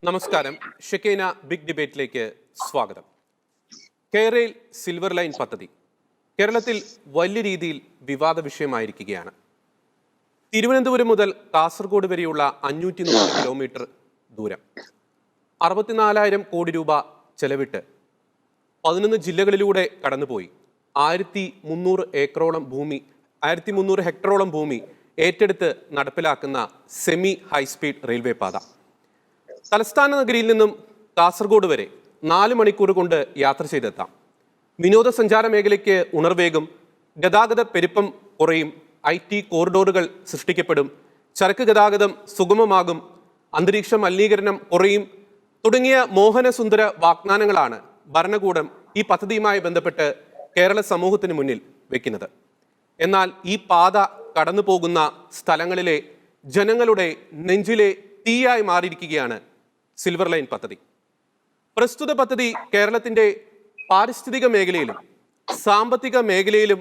നമസ്കാരം. ഷെക്കൈന ബിഗ് ഡിബേറ്റിലേക്ക് സ്വാഗതം. കേരയിൽ സിൽവർ ലൈൻ പദ്ധതി കേരളത്തിൽ വലിയ രീതിയിൽ വിവാദ വിഷയമായിരിക്കുകയാണ്. തിരുവനന്തപുരം മുതൽ കാസർഗോഡ് വരെയുള്ള 540 കിലോമീറ്റർ ദൂരം, 64,000 കോടി രൂപ ചെലവിട്ട് 11 ജില്ലകളിലൂടെ കടന്നുപോയി 1300 ഹെക്ടറോളം ഭൂമി ഏറ്റെടുത്ത് നടപ്പിലാക്കുന്ന സെമി ഹൈസ്പീഡ് റെയിൽവേ പാത. തലസ്ഥാന നഗരിയിൽ നിന്നും കാസർഗോഡ് വരെ 4 മണിക്കൂർ കൊണ്ട് യാത്ര ചെയ്തെത്താം. വിനോദസഞ്ചാര മേഖലയ്ക്ക് ഉണർവേകും, ഗതാഗത പെരുപ്പം കുറയും, IT കോറിഡോറുകൾ സൃഷ്ടിക്കപ്പെടും, ചരക്ക് ഗതാഗതം സുഗമമാകും, അന്തരീക്ഷ മലിനീകരണം കുറയും തുടങ്ങിയ മോഹനസുന്ദര വാഗ്ദാനങ്ങളാണ് ഭരണകൂടം ഈ പദ്ധതിയുമായി ബന്ധപ്പെട്ട് കേരള സമൂഹത്തിന് മുന്നിൽ വെക്കുന്നത്. എന്നാൽ ഈ പാത കടന്നു പോകുന്ന സ്ഥലങ്ങളിലെ ജനങ്ങളുടെ നെഞ്ചിലെ തീയായി മാറിയിരിക്കുകയാണ് സിൽവർ ലൈൻ പദ്ധതി. പ്രസ്തുത പദ്ധതി കേരളത്തിന്റെ പാരിസ്ഥിതിക മേഖലയിലും സാമ്പത്തിക മേഖലയിലും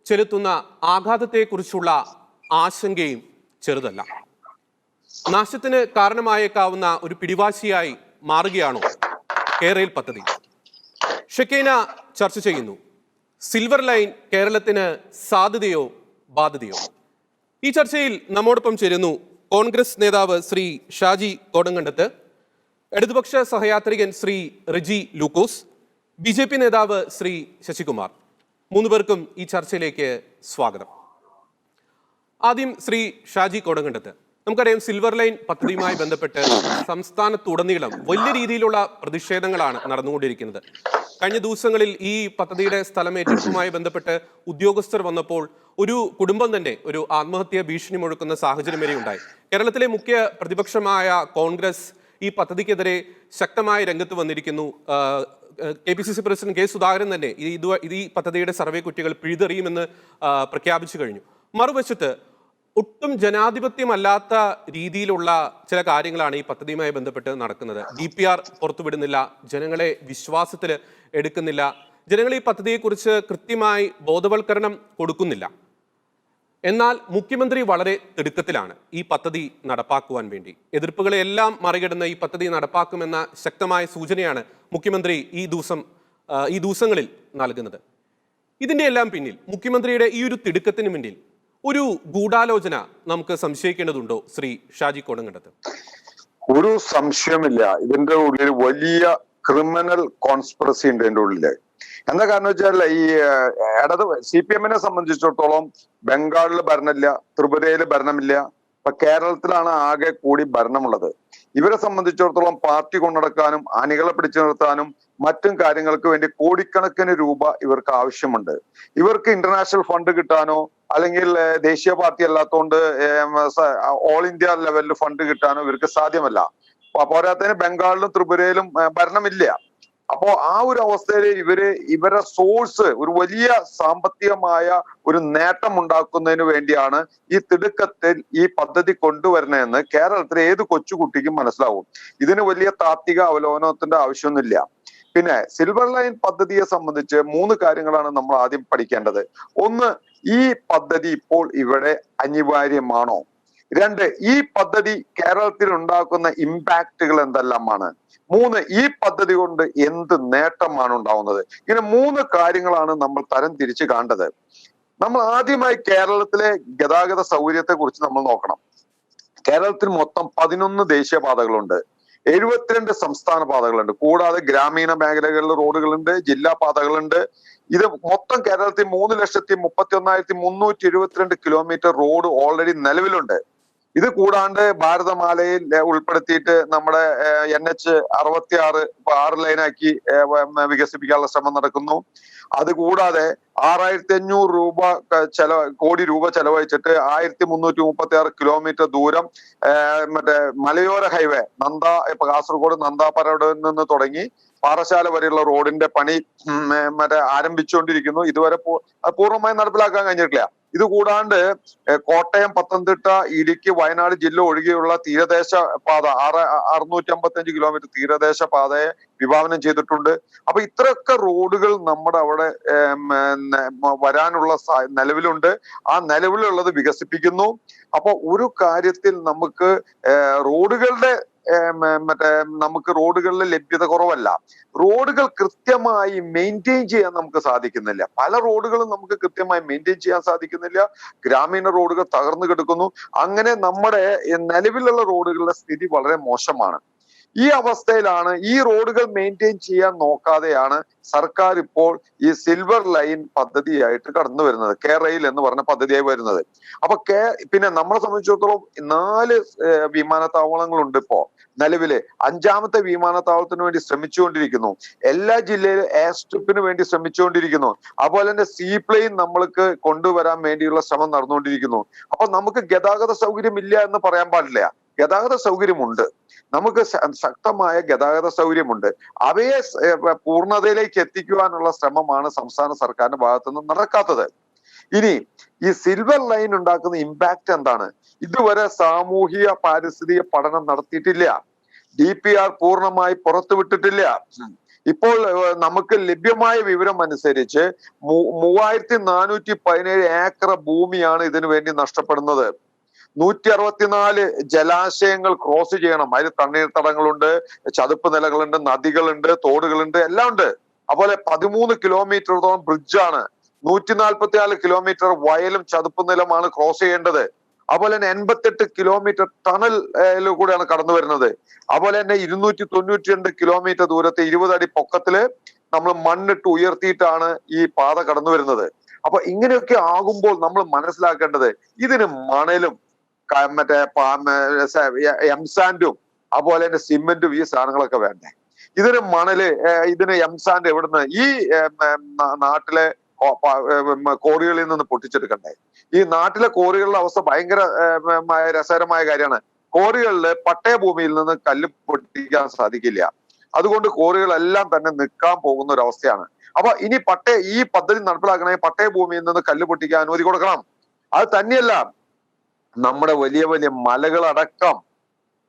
ചെലുത്തുന്ന ആഘാതത്തെക്കുറിച്ചുള്ള ആശങ്കയും ചെറുതല്ല. നാശത്തിന് കാരണമായേക്കാവുന്ന ഒരു പിടിവാശിയായി മാറുകയാണോ കേരയിൽ പദ്ധതി? ഷെക്കൈന ചർച്ച ചെയ്യുന്നു. സിൽവർ ലൈൻ കേരളത്തിന് സാധ്യതയോ ബാധ്യതയോ? ഈ ചർച്ചയിൽ നമ്മോടൊപ്പം ചേരുന്നു കോൺഗ്രസ് നേതാവ് ശ്രീ ഷാജി കോടങ്കണ്ടത്ത്, ഇടതുപക്ഷ സഹയാത്രികൻ ശ്രീ റിജി ലൂക്കോസ്, BJP നേതാവ് ശ്രീ ശശികുമാർ. 3 പേർക്കും ഈ ചർച്ചയിലേക്ക് സ്വാഗതം. ആദ്യം ശ്രീ ഷാജി കോടങ്കണ്ടത്ത്, നമുക്കറിയാം സിൽവർ ലൈൻ പദ്ധതിയുമായി ബന്ധപ്പെട്ട് സംസ്ഥാനത്തുടനീളം വലിയ രീതിയിലുള്ള പ്രതിഷേധങ്ങളാണ് നടന്നുകൊണ്ടിരിക്കുന്നത്. കഴിഞ്ഞ ദിവസങ്ങളിൽ ഈ പദ്ധതിയുടെ സ്ഥലം ഏറ്റെടുപ്പുമായി ബന്ധപ്പെട്ട് ഉദ്യോഗസ്ഥർ വന്നപ്പോൾ ഒരു കുടുംബം തന്നെ ഒരു ആത്മഹത്യാ ഭീഷണി മുഴക്കുന്ന സാഹചര്യം വരെ ഉണ്ടായി. കേരളത്തിലെ മുഖ്യ പ്രതിപക്ഷമായ കോൺഗ്രസ് ഈ പദ്ധതിക്കെതിരെ ശക്തമായ രംഗത്ത് വന്നിരിക്കുന്നു. KPCC president K. സുധാകരൻ തന്നെ ഈ പദ്ധതിയുടെ സർവേ കുറ്റികൾ പിഴുതെറിയുമെന്ന് പ്രഖ്യാപിച്ചു കഴിഞ്ഞു. മറുവശത്ത് ഒട്ടും ജനാധിപത്യമല്ലാത്ത രീതിയിലുള്ള ചില കാര്യങ്ങളാണ് ഈ പദ്ധതിയുമായി ബന്ധപ്പെട്ട് നടക്കുന്നത്. DPR പുറത്തുവിടുന്നില്ല, ജനങ്ങളെ വിശ്വാസത്തിൽ എടുക്കുന്നില്ല, ജനങ്ങൾ ഈ പദ്ധതിയെക്കുറിച്ച് കൃത്യമായി ബോധവൽക്കരണം കൊടുക്കുന്നില്ല. എന്നാൽ മുഖ്യമന്ത്രി വളരെ തിടുക്കത്തിലാണ് ഈ പദ്ധതി നടപ്പാക്കുവാൻ വേണ്ടി. എതിർപ്പുകളെല്ലാം മറികടന്ന് ഈ പദ്ധതി നടപ്പാക്കുമെന്ന ശക്തമായ സൂചനയാണ് മുഖ്യമന്ത്രി ഈ ദിവസങ്ങളിൽ നൽകുന്നത്. ഇതിന്റെ എല്ലാം പിന്നിൽ, മുഖ്യമന്ത്രിയുടെ ഈ ഒരു തിടുക്കത്തിന് പിന്നിൽ ഒരു ഗൂഢാലോചന നമുക്ക് സംശയിക്കേണ്ടതുണ്ടോ ശ്രീ ഷാജി കോടങ്കണ്ടത്ത്? ഒരു സംശയമില്ല, ഇതിന്റെ ഉള്ളിൽ വലിയ ക്രിമിനൽ കോൺസ്പിറസി ഉണ്ട് ഇതിന്റെ ഉള്ളില്. എന്താ കാരണം വെച്ചാൽ ഈ CPM സംബന്ധിച്ചിടത്തോളം ബംഗാളിൽ ഭരണമില്ല, ത്രിപുരയിൽ ഭരണമില്ല, ഇപ്പൊ കേരളത്തിലാണ് ആകെ കൂടി ഭരണമുള്ളത്. ഇവരെ സംബന്ധിച്ചിടത്തോളം പാർട്ടി കൊണ്ടുനടക്കാനും അണികളെ പിടിച്ചു നിർത്താനും മറ്റും കാര്യങ്ങൾക്ക് വേണ്ടി കോടിക്കണക്കിന് രൂപ ഇവർക്ക് ആവശ്യമുണ്ട്. ഇവർക്ക് ഇന്റർനാഷണൽ ഫണ്ട് കിട്ടാനോ അല്ലെങ്കിൽ ദേശീയ പാർട്ടി അല്ലാത്തതുകൊണ്ട് ഓൾ ഇന്ത്യ ലെവലിൽ ഫണ്ട് കിട്ടാനോ ഇവർക്ക് സാധ്യമല്ല. പോരാത്തതിന് ബംഗാളിലും ത്രിപുരയിലും ഭരണമില്ല. അപ്പോ ആ ഒരു അവസ്ഥയിൽ ഇവരെ സോഴ്സ് ഒരു വലിയ സാമ്പത്തികമായ ഒരു നേട്ടം ഉണ്ടാക്കുന്നതിന് വേണ്ടിയാണ് ഈ തിടുക്കത്തിൽ ഈ പദ്ധതി കൊണ്ടുവരണതെന്ന് കേരളത്തിലെ ഏത് കൊച്ചുകുട്ടിക്കും മനസ്സിലാവും. ഇതിന് വലിയ താത്വിക അവലോകനത്തിന്റെ ആവശ്യമൊന്നുമില്ല. പിന്നെ സിൽവർ ലൈൻ പദ്ധതിയെ സംബന്ധിച്ച് 3 കാര്യങ്ങളാണ് നമ്മൾ ആദ്യം പഠിക്കേണ്ടത്. 1, ഈ പദ്ധതി ഇപ്പോൾ ഇവിടെ അനിവാര്യമാണോ? 2, ഈ പദ്ധതി കേരളത്തിൽ ഉണ്ടാക്കുന്ന ഇമ്പാക്റ്റുകൾ എന്തെല്ലാമാണ്? 3, ഈ പദ്ധതി കൊണ്ട് എന്ത് നേട്ടമാണ് ഉണ്ടാവുന്നത്? ഇങ്ങനെ 3 കാര്യങ്ങളാണ് നമ്മൾ തരം തിരിച്ച് കാണേണ്ടത്. നമ്മൾ ആദ്യമായി കേരളത്തിലെ ഗതാഗത സൗകര്യത്തെ കുറിച്ച് നമ്മൾ നോക്കണം. കേരളത്തിൽ മൊത്തം 11 ദേശീയപാതകളുണ്ട്, 72 സംസ്ഥാന പാതകളുണ്ട്, കൂടാതെ ഗ്രാമീണ മേഖലകളിൽ റോഡുകളുണ്ട്, ജില്ലാ പാതകളുണ്ട്. ഇത് മൊത്തം കേരളത്തിൽ 3,61,372 കിലോമീറ്റർ റോഡ് ഓൾറെഡി നിലവിലുണ്ട്. ഇത് കൂടാണ്ട് ഭാരതമാലയിൽ ഉൾപ്പെടുത്തിയിട്ട് നമ്മുടെ NH 66 6 ലൈനാക്കി വികസിപ്പിക്കാനുള്ള ശ്രമം നടക്കുന്നു. അതുകൂടാതെ 6,500 കോടി രൂപ ചെലവഴിച്ചിട്ട് 1,336 കിലോമീറ്റർ ദൂരം മറ്റേ മലയോര ഹൈവേ കാസർഗോഡ് നന്ദാപരയിൽ നിന്ന് തുടങ്ങി പാറശാല വരെയുള്ള റോഡിന്റെ പണി ആരംഭിച്ചുകൊണ്ടിരിക്കുന്നു. ഇതുവരെ പൂർണ്ണമായി നടപ്പിലാക്കാൻ കഴിഞ്ഞിട്ടില്ല. ഇത് കൂടാണ്ട് കോട്ടയം, പത്തനംതിട്ട, ഇടുക്കി, വയനാട് ജില്ല ഒഴികെയുള്ള തീരദേശ പാത 655 കിലോമീറ്റർ തീരദേശ പാതയെ വിഭാവനം ചെയ്തിട്ടുണ്ട്. അപ്പൊ ഇത്രയൊക്കെ റോഡുകൾ നമ്മുടെ അവിടെ വരാനുള്ള നിലവിലുണ്ട്. ആ നിലവിലുള്ളത് വികസിപ്പിക്കുന്നു. അപ്പൊ ഒരു കാര്യത്തിൽ നമുക്ക് റോഡുകളുടെ മറ്റേ നമുക്ക് റോഡുകളിൽ ലഭ്യത കുറവല്ല, റോഡുകൾ കൃത്യമായി മെയിൻറ്റെയിൻ ചെയ്യാൻ നമുക്ക് സാധിക്കുന്നില്ല. പല റോഡുകളും നമുക്ക് കൃത്യമായി മെയിൻറ്റെയിൻ ചെയ്യാൻ സാധിക്കുന്നില്ല. ഗ്രാമീണ റോഡുകൾ തകർന്നു കിടക്കുന്നു. അങ്ങനെ നമ്മുടെ നിലവിലുള്ള റോഡുകളുടെ സ്ഥിതി വളരെ മോശമാണ്. ഈ അവസ്ഥയിലാണ് ഈ റോഡുകൾ മെയിൻറ്റെയിൻ ചെയ്യാൻ നോക്കാതെയാണ് സർക്കാർ ഇപ്പോൾ ഈ സിൽവർ ലൈൻ പദ്ധതിയായിട്ട് കടന്നു വരുന്നത്, കെറെയിൽ എന്ന് പറഞ്ഞ പദ്ധതിയായി വരുന്നത്. അപ്പൊ പിന്നെ നമ്മളെ സംബന്ധിച്ചിടത്തോളം 4 വിമാനത്താവളങ്ങളുണ്ട് ഇപ്പോ നിലവില്. 5ാമത്തെ വിമാനത്താവളത്തിന് വേണ്ടി ശ്രമിച്ചുകൊണ്ടിരിക്കുന്നു. എല്ലാ ജില്ലയിലും എയർ സ്ട്രിപ്പിന് വേണ്ടി ശ്രമിച്ചുകൊണ്ടിരിക്കുന്നു. അതുപോലെ തന്നെ സീപ്ലെയിൻ നമ്മൾക്ക് കൊണ്ടുവരാൻ വേണ്ടിയുള്ള ശ്രമം നടന്നുകൊണ്ടിരിക്കുന്നു. അപ്പൊ നമുക്ക് ഗതാഗത സൗകര്യം ഇല്ല എന്ന് പറയാൻ പാടില്ല. ഗതാഗത സൗകര്യമുണ്ട്, നമുക്ക് ശക്തമായ ഗതാഗത സൗകര്യമുണ്ട്. അവയെ പൂർണ്ണതയിലേക്ക് എത്തിക്കുവാനുള്ള ശ്രമമാണ് സംസ്ഥാന സർക്കാരിന്റെ ഭാഗത്തു നിന്ന് നടക്കാത്തത്. ഇനി ഈ സിൽവർ ലൈൻ ഉണ്ടാക്കുന്ന ഇമ്പാക്ട് എന്താണ്? ഇതുവരെ സാമൂഹിക പാരിസ്ഥിതിക പഠനം നടത്തിയിട്ടില്ല. DPR പൂർണ്ണമായി പുറത്തുവിട്ടിട്ടില്ല. ഇപ്പോൾ നമുക്ക് ലഭ്യമായ വിവരം അനുസരിച്ച് 3417 ഏക്കർ ഭൂമിയാണ് ഇതിനു വേണ്ടി നഷ്ടപ്പെടുന്നത്. 164 ജലാശയങ്ങൾ ക്രോസ് ചെയ്യണം. അതിൽ തണ്ണീർത്തടങ്ങളുണ്ട്, ചതുപ്പ് നിലകളുണ്ട്, നദികളുണ്ട്, തോടുകളുണ്ട്, എല്ലാം ഉണ്ട്. അതുപോലെ 13 കിലോമീറ്ററോളം ബ്രിഡ്ജാണ്. 144 കിലോമീറ്റർ വയലും ചതുപ്പ് നിലമാണ് ക്രോസ് ചെയ്യേണ്ടത്. അതുപോലെ തന്നെ 88 കിലോമീറ്റർ ടണലിലൂടെയാണ് കടന്നു വരുന്നത്. അതുപോലെ തന്നെ 292 കിലോമീറ്റർ ദൂരത്തെ 20 അടി പൊക്കത്തില് നമ്മൾ മണ്ണിട്ട് ഉയർത്തിയിട്ടാണ് ഈ പാത കടന്നു വരുന്നത്. അപ്പൊ ഇങ്ങനെയൊക്കെ ആകുമ്പോൾ നമ്മൾ മനസ്സിലാക്കേണ്ടത് ഇതിന് മണലും മറ്റേ എംസാൻഡും അതുപോലെ തന്നെ സിമെന്റും ഈ സാധനങ്ങളൊക്കെ വേണ്ടേ? ഇതിന് മണല്, ഇതിന് എംസാൻഡ് എവിടുന്ന്? ഈ നാട്ടിലെ കോറികളിൽ നിന്ന് പൊട്ടിച്ചെടുക്കണ്ടേ? ഈ നാട്ടിലെ കോറികളുടെ അവസ്ഥ ഭയങ്കര രസകരമായ കാര്യമാണ്. കോറികളില് പട്ടയഭൂമിയിൽ നിന്ന് കല്ല് പൊട്ടിക്കാൻ സാധിക്കില്ല. അതുകൊണ്ട് കോറികളെല്ലാം തന്നെ നിൽക്കാൻ പോകുന്ന ഒരു അവസ്ഥയാണ്. അപ്പൊ ഇനി ഈ പദ്ധതി നടപ്പിലാക്കണമെങ്കിൽ പട്ടയഭൂമിയിൽ നിന്ന് കല്ല് പൊട്ടിക്കാൻ അനുമതി കൊടുക്കണം. അത് തന്നെയല്ല, നമ്മുടെ വലിയ വലിയ മലകളടക്കം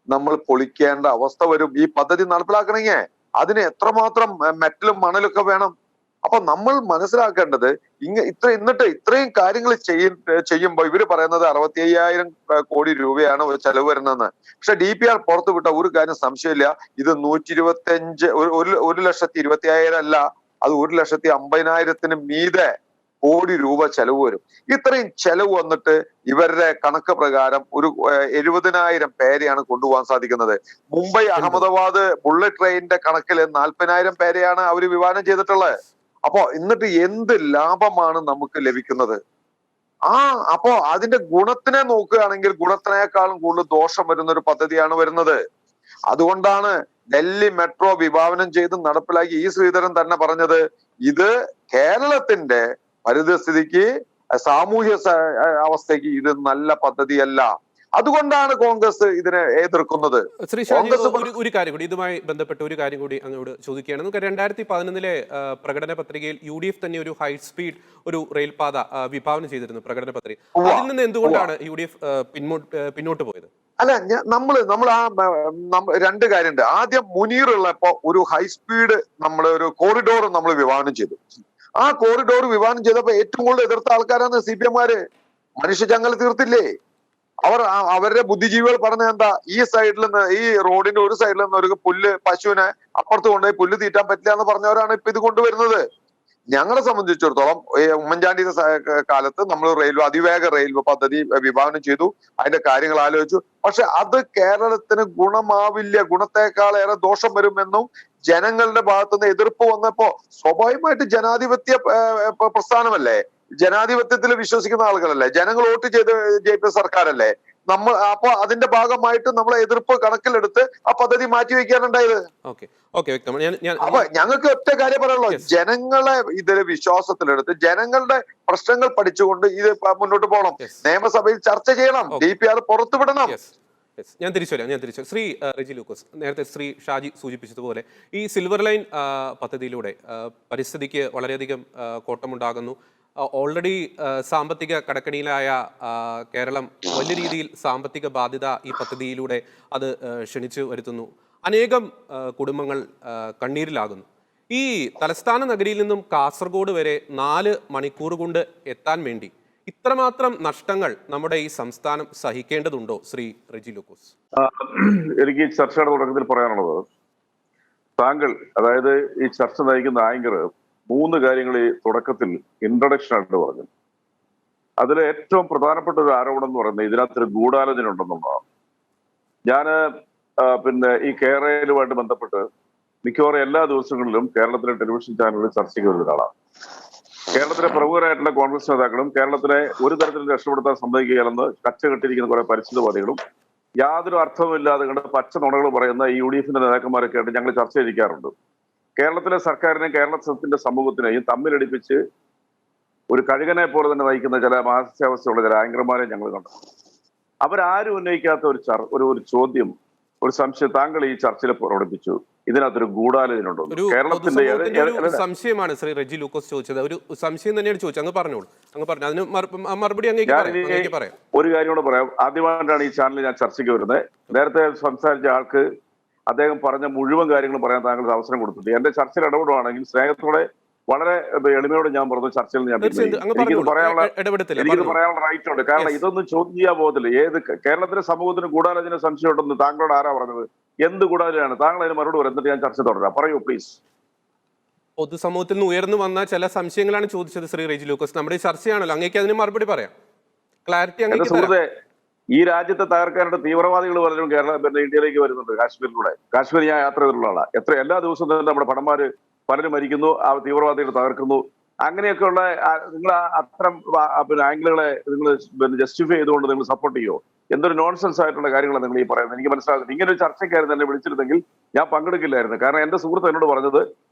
നമ്മൾ പൊളിക്കേണ്ട അവസ്ഥ വരും ഈ പദ്ധതി നടപ്പിലാക്കണമെങ്കിൽ. അതിന് എത്രമാത്രം മെറ്റലും മണലൊക്കെ വേണം. അപ്പൊ നമ്മൾ മനസ്സിലാക്കേണ്ടത് എന്നിട്ട് ഇത്രയും കാര്യങ്ങൾ ചെയ്യുമ്പോൾ ഇവര് പറയുന്നത് 65,000 കോടി രൂപയാണ് ചെലവ് വരുന്നതെന്ന്. പക്ഷെ DPR പുറത്തുവിട്ട ഒരു കാര്യം സംശയമില്ല, ഇത് 1,25,000 അല്ല, അത് 1,50,000 മീതെ കോടി രൂപ ചെലവ് വരും. ഇത്രയും ചെലവ് വന്നിട്ട് ഇവരുടെ കണക്ക് പ്രകാരം ഒരു 70,000 പേരെയാണ് കൊണ്ടുപോകാൻ സാധിക്കുന്നത്. മുംബൈ അഹമ്മദാബാദ് ബുള്ളറ്റ് ട്രെയിനിന്റെ കണക്കിൽ 40,000 പേരെയാണ് അവർ വിഭാവനം ചെയ്തിട്ടുള്ളത്. അപ്പോ എന്നിട്ട് എന്ത് ലാഭമാണ് നമുക്ക് ലഭിക്കുന്നത്? അപ്പോ അതിന്റെ ഗുണത്തിനെ നോക്കുകയാണെങ്കിൽ ഗുണത്തിനേക്കാളും കൂടുതൽ ദോഷം വരുന്ന ഒരു പദ്ധതിയാണ് വരുന്നത്. അതുകൊണ്ടാണ് ഡൽഹി മെട്രോ വിഭാവനം ചെയ്ത് നടപ്പിലാക്കി ശ്രീധരൻ തന്നെ പറഞ്ഞത് ഇത് കേരളത്തിന്റെ പരിസ്ഥിതിക്ക്, സാമൂഹ്യ അവസ്ഥയ്ക്ക് ഇത് നല്ല പദ്ധതിയല്ല. അതുകൊണ്ടാണ് കോൺഗ്രസ് ഇതിനെ എതിർക്കുന്നത്. ശ്രീ ഷാജി, ഒരു കാര്യം കൂടി ഇതുമായി ബന്ധപ്പെട്ട ഒരു കാര്യം കൂടി അങ്ങോട്ട് ചോദിക്കുകയാണ്. നമുക്ക് 2011 പ്രകടന പത്രികയിൽ UDF തന്നെ ഒരു ഹൈ സ്പീഡ് ഒരു റെയിൽപാത വിഭാവനം ചെയ്തിരുന്നു പ്രകടന പത്രിക. അതിൽ നിന്ന് എന്തുകൊണ്ടാണ് UDF പിന്നോട്ട് പോയത്? അല്ല, നമ്മൾ രണ്ട് കാര്യമുണ്ട്. ആദ്യം മുനീർ ഉള്ളപ്പോ ഒരു ഹൈസ്പീഡ് ഒരു കോറിഡോർ നമ്മൾ വിഭാവനം ചെയ്തു. ആ കോറിഡോർ വിഭാവനം ചെയ്തപ്പോ ഏറ്റവും കൂടുതൽ എതിർത്ത ആൾക്കാരാണ് CPM-കാര്. മനുഷ്യചങ്ങല തീർത്തില്ലേ? അവരുടെ ബുദ്ധിജീവികൾ പറഞ്ഞത് എന്താ? ഈ സൈഡിൽ നിന്ന്, ഈ റോഡിന്റെ ഒരു സൈഡിൽ നിന്ന് ഒരു പശുവിനെ അപ്പുറത്ത് കൊണ്ടുപോയി പുല്ല് തീറ്റാൻ പറ്റില്ല എന്ന് പറഞ്ഞവരാണ് ഇപ്പൊ ഇത് കൊണ്ടുവരുന്നത്. ഞങ്ങളെ സംബന്ധിച്ചിടത്തോളം ഉമ്മൻചാണ്ടിയുടെ കാലത്ത് നമ്മൾ അതിവേഗ റെയിൽവേ പദ്ധതി വിഭാവനം ചെയ്തു, അതിന്റെ കാര്യങ്ങൾ ആലോചിച്ചു. പക്ഷെ അത് കേരളത്തിന് ഗുണമാവില്ല, ഗുണത്തെക്കാളേറെ ദോഷം വരുമെന്നും ജനങ്ങളുടെ ഭാഗത്തുനിന്ന് എതിർപ്പ് വന്നപ്പോ സ്വാഭാവികമായിട്ട് ജനാധിപത്യ പ്രസ്ഥാനമല്ലേ, ജനാധിപത്യത്തിൽ വിശ്വസിക്കുന്ന ആളുകളല്ലേ, ജനങ്ങൾ വോട്ട് ചെയ്ത് ജയിപ്പിച്ച സർക്കാരല്ലേ, അപ്പൊ അതിന്റെ ഭാഗമായിട്ട് നമ്മളെ എതിർപ്പ് കണക്കിലെടുത്ത് ആ പദ്ധതി മാറ്റിവെക്കാനുണ്ടായത്. അപ്പൊ ഞങ്ങൾക്ക് ഒറ്റ കാര്യം പറയാനുള്ളൂ, ജനങ്ങളെ ഇതിൽ വിശ്വാസത്തിലെടുത്ത് ജനങ്ങളുടെ പ്രശ്നങ്ങൾ പഠിച്ചുകൊണ്ട് ഇത് മുന്നോട്ട് പോകണം. നിയമസഭയിൽ ചർച്ച ചെയ്യണം, DPR പുറത്തുവിടണം. ഞാൻ തിരിച്ചു ശ്രീ റെജി ലൂക്കോസ്, നേരത്തെ ശ്രീ ഷാജി സൂചിപ്പിച്ചതുപോലെ ഈ സിൽവർ ലൈൻ പദ്ധതിയിലൂടെ പരിസ്ഥിതിക്ക് വളരെയധികം കോട്ടമുണ്ടാകുന്നു. ഓൾറെഡി സാമ്പത്തിക കടക്കണിയിലായ കേരളം വലിയ രീതിയിൽ സാമ്പത്തിക ബാധ്യത ഈ പദ്ധതിയിലൂടെ അത് ക്ഷണിച്ചു വരുത്തുന്നു. അനേകം കുടുംബങ്ങൾ കണ്ണീരിലാകുന്നു. ഈ തലസ്ഥാന നഗരിയിൽ നിന്നും കാസർഗോഡ് വരെ 4 മണിക്കൂർ കൊണ്ട് എത്താൻ വേണ്ടി ഇത്രമാത്രം നഷ്ടങ്ങൾ നമ്മുടെ ഈ സംസ്ഥാനം സഹിക്കേണ്ടതുണ്ടോ ശ്രീ റെജി ലൂക്കോസ്? എനിക്ക് ഈ ചർച്ചയുടെ തുടക്കത്തിൽ പറയാനുള്ളത്, താങ്കൾ അതായത് ഈ ചർച്ച നയിക്കുന്ന ആങ്കർ 3 കാര്യങ്ങൾ ഈ തുടക്കത്തിൽ ഇൻട്രൊഡക്ഷൻ ആയിട്ട് പറഞ്ഞു. അതിൽ ഏറ്റവും പ്രധാനപ്പെട്ട ഒരു ആരോപണം എന്ന് പറയുന്നത് ഇതിനകത്തൊരു ഗൂഢാലോചന ഉണ്ടെന്നുള്ളതാണ്. ഞാൻ പിന്നെ ഈ കേരളയിലുമായിട്ട് ബന്ധപ്പെട്ട് മിക്കവാറും എല്ലാ ദിവസങ്ങളിലും കേരളത്തിലെ ടെലിവിഷൻ ചാനലുകളിൽ ചർച്ചയ്ക്ക് വരുന്ന ഒരാളാണ്. കേരളത്തിലെ പ്രമുഖരായിട്ടുള്ള കോൺഗ്രസ് നേതാക്കളും കേരളത്തിലെ ഒരു തരത്തിലും രക്ഷപ്പെടുത്താൻ സമ്മതിക്കുകയല്ലെന്ന് കച്ചകെട്ടിരിക്കുന്ന കുറെ പരിസ്ഥിതിവാദികളും യാതൊരു അർത്ഥവുമില്ലാതെ കണ്ട് പച്ച നുണകൾ പറയുന്ന ഈ UDF നേതാക്കന്മാരൊക്കെ ആയിട്ട് ഞങ്ങൾ ചർച്ച ചെയ്യിക്കാറുണ്ട്. കേരളത്തിലെ സർക്കാരിനെയും കേരളത്തിന്റെ സമൂഹത്തിനെയും തമ്മിലടിപ്പിച്ച് ഒരു കഴുകനെ പോലെ തന്നെ നയിക്കുന്ന ചില മാനസികാവസ്ഥയുള്ള ചില ആങ്കർമാരെ ഞങ്ങൾ കണ്ടു. അവരാരും ഉന്നയിക്കാത്ത ഒരു ചോദ്യം, ഒരു സംശയം താങ്കൾ ഈ ചർച്ചയിൽ പ്രകടിപ്പിച്ചു. ഇതിനകത്തൊരു ഗൂഢാലോചന ഉണ്ടോ? കേരളത്തിന്റെ സംശയമാണ് ശ്രീ റെജി ലൂക്കോസ് ചോദിച്ചത്. ഒരു സംശയം തന്നെയാണ് ചോദിച്ചത്. അങ്ങ് പറഞ്ഞോളൂ. അതിന് മറുപടി പറയാം. ഒരു കാര്യം കൂടെ പറയാം. ആദ്യമായിട്ടാണ് ഈ ചാനലിൽ ഞാൻ ചർച്ചയ്ക്ക് വരുന്നത്. നേരത്തെ സംസാരിച്ച ആൾക്ക് അദ്ദേഹം പറഞ്ഞ മുഴുവൻ കാര്യങ്ങളും പറയാൻ താങ്കൾ അവസരം കൊടുത്തിട്ടുണ്ട്. എന്റെ ചർച്ചയിൽ ഇടപെടുവാണെങ്കിൽ സ്നേഹത്തോടെ വളരെ എളിമയോടെ ഞാൻ പറഞ്ഞു ചർച്ചയിൽ എനിക്ക് പറയാനുള്ള റൈറ്റ് ഉണ്ട്. കാരണം ഇതൊന്നും ചോദ്യം ചെയ്യാൻ പോകത്തില്ല. കേരളത്തിലെ സമൂഹത്തിന് ഗൂഢാലോചന സംശയം ഉണ്ടെന്ന് താങ്കളോട് ആരാ പറഞ്ഞത്? എന്ത് ഗൂഢാലോചനയാണ്? താങ്കൾ അതിന് മറുപടി പറയും, എന്നിട്ട് ഞാൻ ചർച്ച തുടരാം. പറയൂ പ്ലീസ്. പൊതുസമൂഹത്തിൽ നിന്ന് ഉയർന്നു വന്ന ചില സംശയങ്ങളാണ് ചോദിച്ചത് ശ്രീ റെജി ലൂക്കോസ്. നമ്മുടെ ഈ ചർച്ചയാണല്ലോ, അങ്ങേക്ക് അതിന് മറുപടി പറയാം. ക്ലാരിറ്റി. സുഹൃത്തെ, ഈ രാജ്യത്തെ തകർക്കാനായിട്ട് തീവ്രവാദികൾ പലരും ഇന്ത്യയിലേക്ക് വരുന്നുണ്ട്. കാശ്മീർ ഞാൻ യാത്ര ചെയ്തിട്ടുള്ള ആളാണ്. എല്ലാ ദിവസവും തന്നെ നമ്മുടെ ഭടന്മാര് പലരും മരിക്കുന്നു, ആ തീവ്രവാദികൾ തകർക്കുന്നു. അങ്ങനെയൊക്കെയുള്ള നിങ്ങൾ അത്തരം ആംഗിളുകളെ നിങ്ങൾ ജസ്റ്റിഫൈ ചെയ്തുകൊണ്ട് നിങ്ങൾ സപ്പോർട്ട് ചെയ്യുമോ? എന്തൊരു നോൺസെൻസ് ആയിട്ടുള്ള കാര്യങ്ങളാണ് നിങ്ങൾ ഈ പറയുന്നത്. എനിക്ക് മനസ്സിലാകുന്നത് ഇങ്ങനെ ഒരു ചർച്ചയ്ക്കായിരുന്നു എന്നെ വിളിച്ചിരുന്നെങ്കിൽ ഞാൻ പങ്കെടുക്കില്ലായിരുന്നു. കാരണം എന്റെ സുഹൃത്ത് എന്നോട് പറഞ്ഞത്,